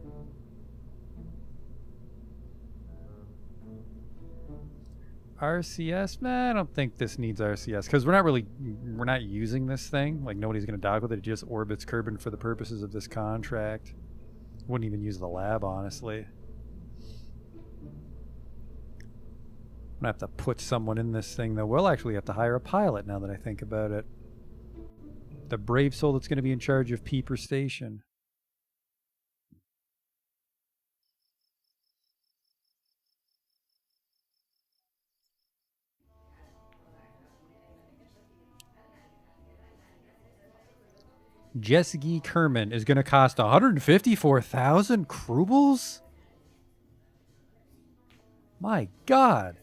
RCS? Nah, I don't think this needs RCS because we're not using this thing. Like nobody's gonna dock with it. It just orbits Kerbal for the purposes of this contract. Wouldn't even use the lab, honestly. I'm gonna have to put someone in this thing though. We'll actually have to hire a pilot now that I think about it. The brave soul that's gonna be in charge of Peeper Station. Jessica Kerman is going to cost 154,000 Kerbals? My God.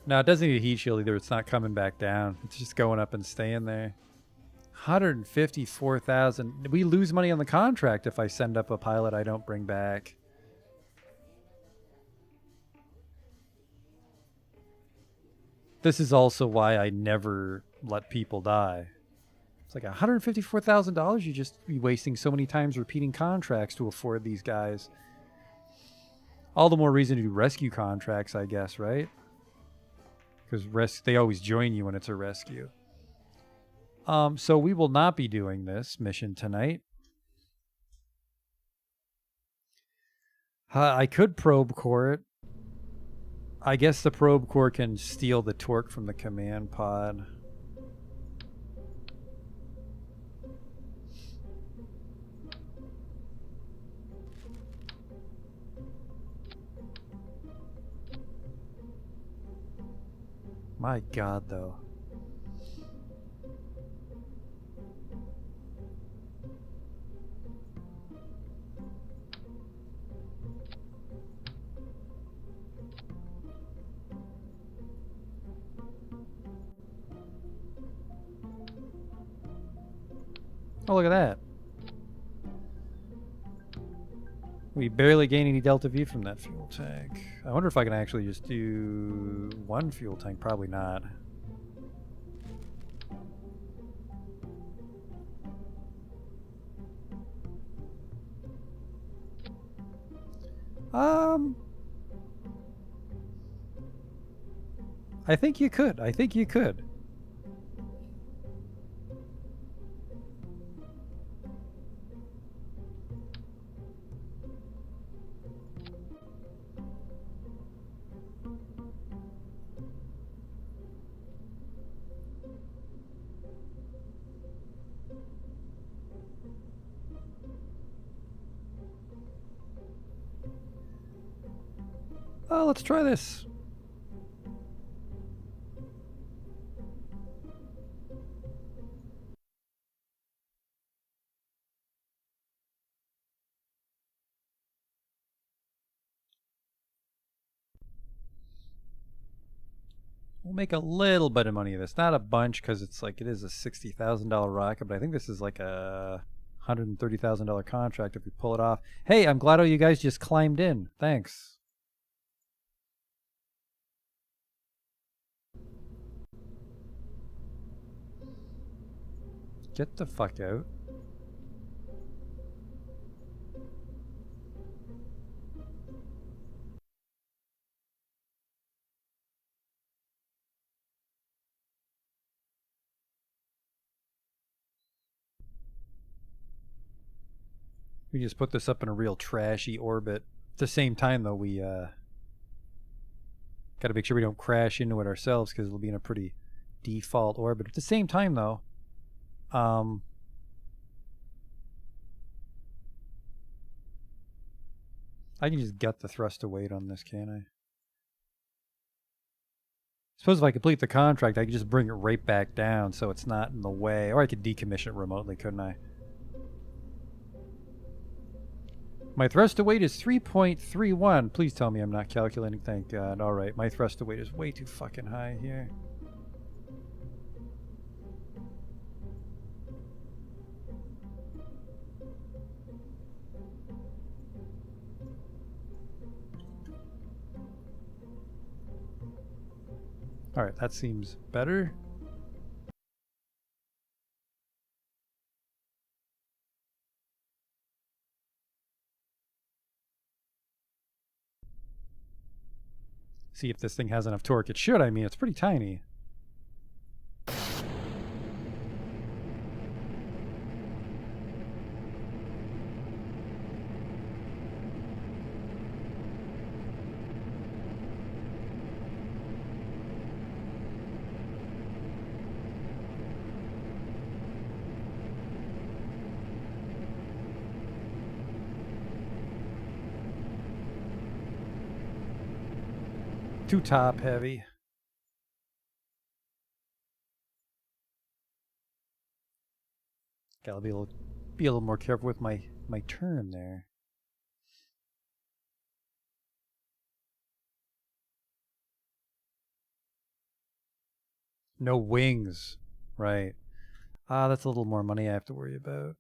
No, it doesn't need a heat shield either. It's not coming back down. It's just going up and staying there. 154,000. We lose money on the contract if I send up a pilot I don't bring back. This is also why I never let people die. It's like $154,000 you just be wasting so many times repeating contracts to afford these guys. All the more reason to do rescue contracts, I guess, right? Because they always join you when it's a rescue. So we will not be doing this mission tonight. I could probe core it. I guess the probe core can steal the torque from the command pod. My God, though. Oh, look at that. We barely gain any delta V from that fuel tank. I wonder if I can actually just do one fuel tank. Probably not. I think you could. I think you could. Oh, let's try this. We'll make a little bit of money of this. Not a bunch, because it's like it is a $60,000 rocket, but I think this is like a $130,000 contract if we pull it off. Hey, I'm glad all you guys just climbed in. Thanks. Get the fuck out. We just put this up in a real trashy orbit the same time, though, we got to make sure we don't crash into it ourselves because it'll be in a pretty default orbit. At the same time, though, I can just gut the thrust of weight on this, can't I? Suppose if I complete the contract, I could just bring it right back down so it's not in the way. Or I could decommission it remotely, couldn't I? My thrust to weight is 3.31. Please tell me I'm not calculating. Thank God. Alright, my thrust to weight is way too fucking high here. Alright, that seems better. See if this thing has enough torque. It should, I mean, it's pretty tiny. Too top heavy. Gotta be a little more careful with my turn there. No wings, right? Ah, that's a little more money I have to worry about.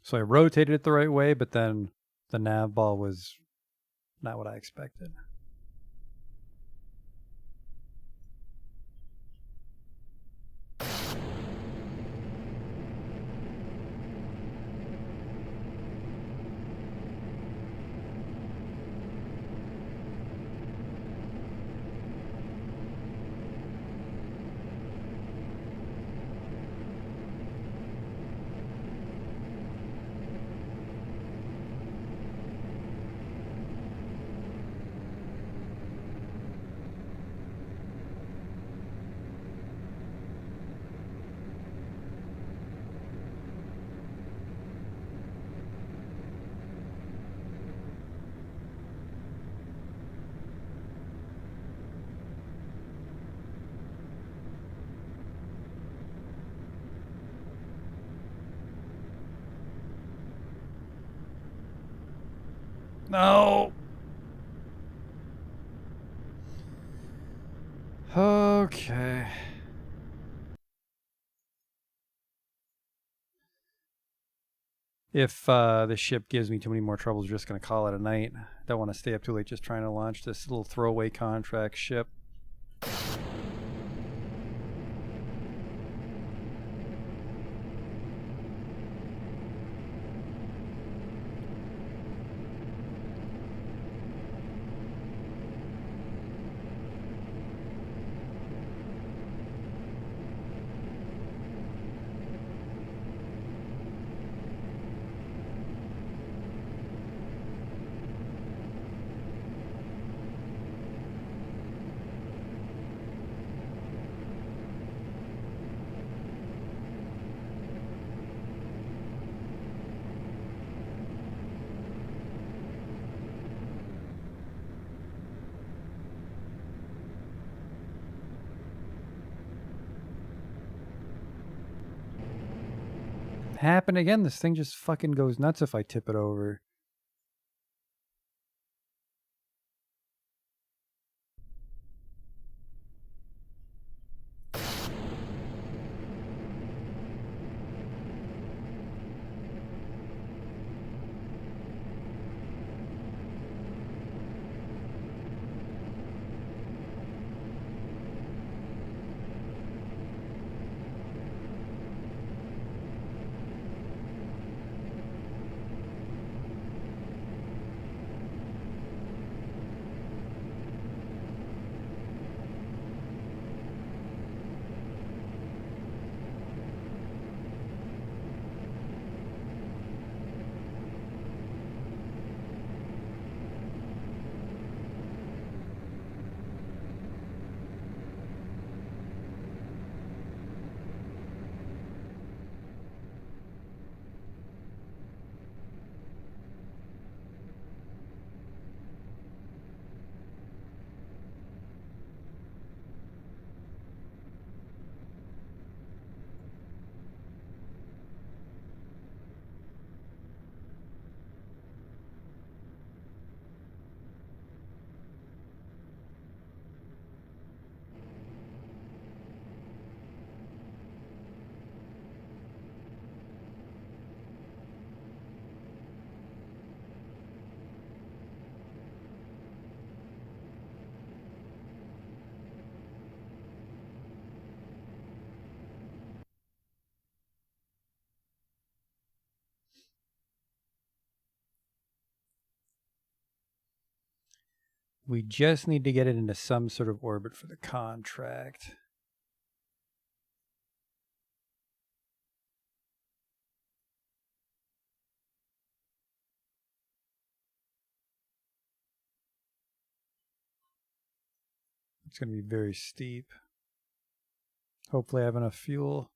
So I rotated it the right way, but then the nav ball was not what I expected. No. Okay. If this ship gives me too many more troubles, just going to call it a night. Don't want to stay up too late just trying to launch this little throwaway contract ship. happen again. This thing just fucking goes nuts if I tip it over. We just need to get it into some sort of orbit for the contract. It's going to be very steep. Hopefully I have enough fuel.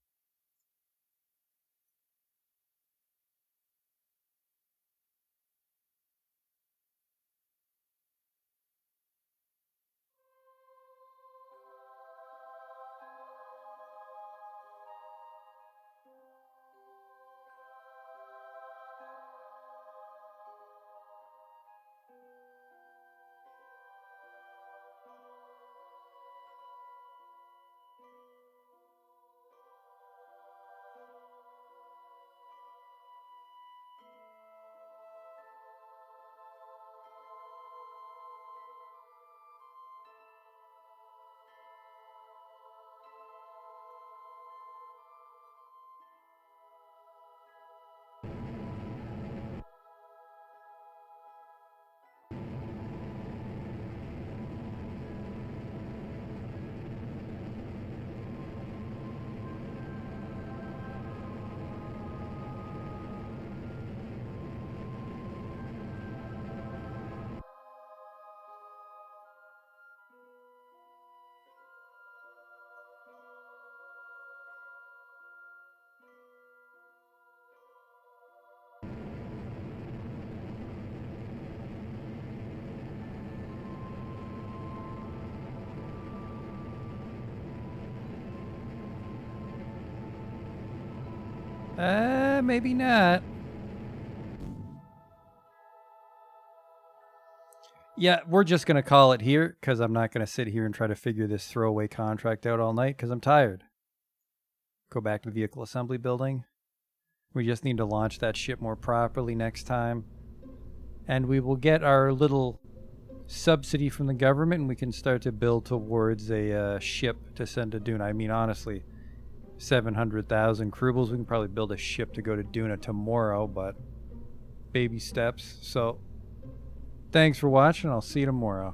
Maybe not. Yeah, we're just going to call it here because I'm not going to sit here and try to figure this throwaway contract out all night because I'm tired. Go back to the vehicle assembly building. We just need to launch that ship more properly next time. And we will get our little subsidy from the government and we can start to build towards a ship to send to Duna. I mean, honestly, 700,000 Kerbals. We can probably build a ship to go to Duna tomorrow, but baby steps. So, thanks for watching. I'll see you tomorrow.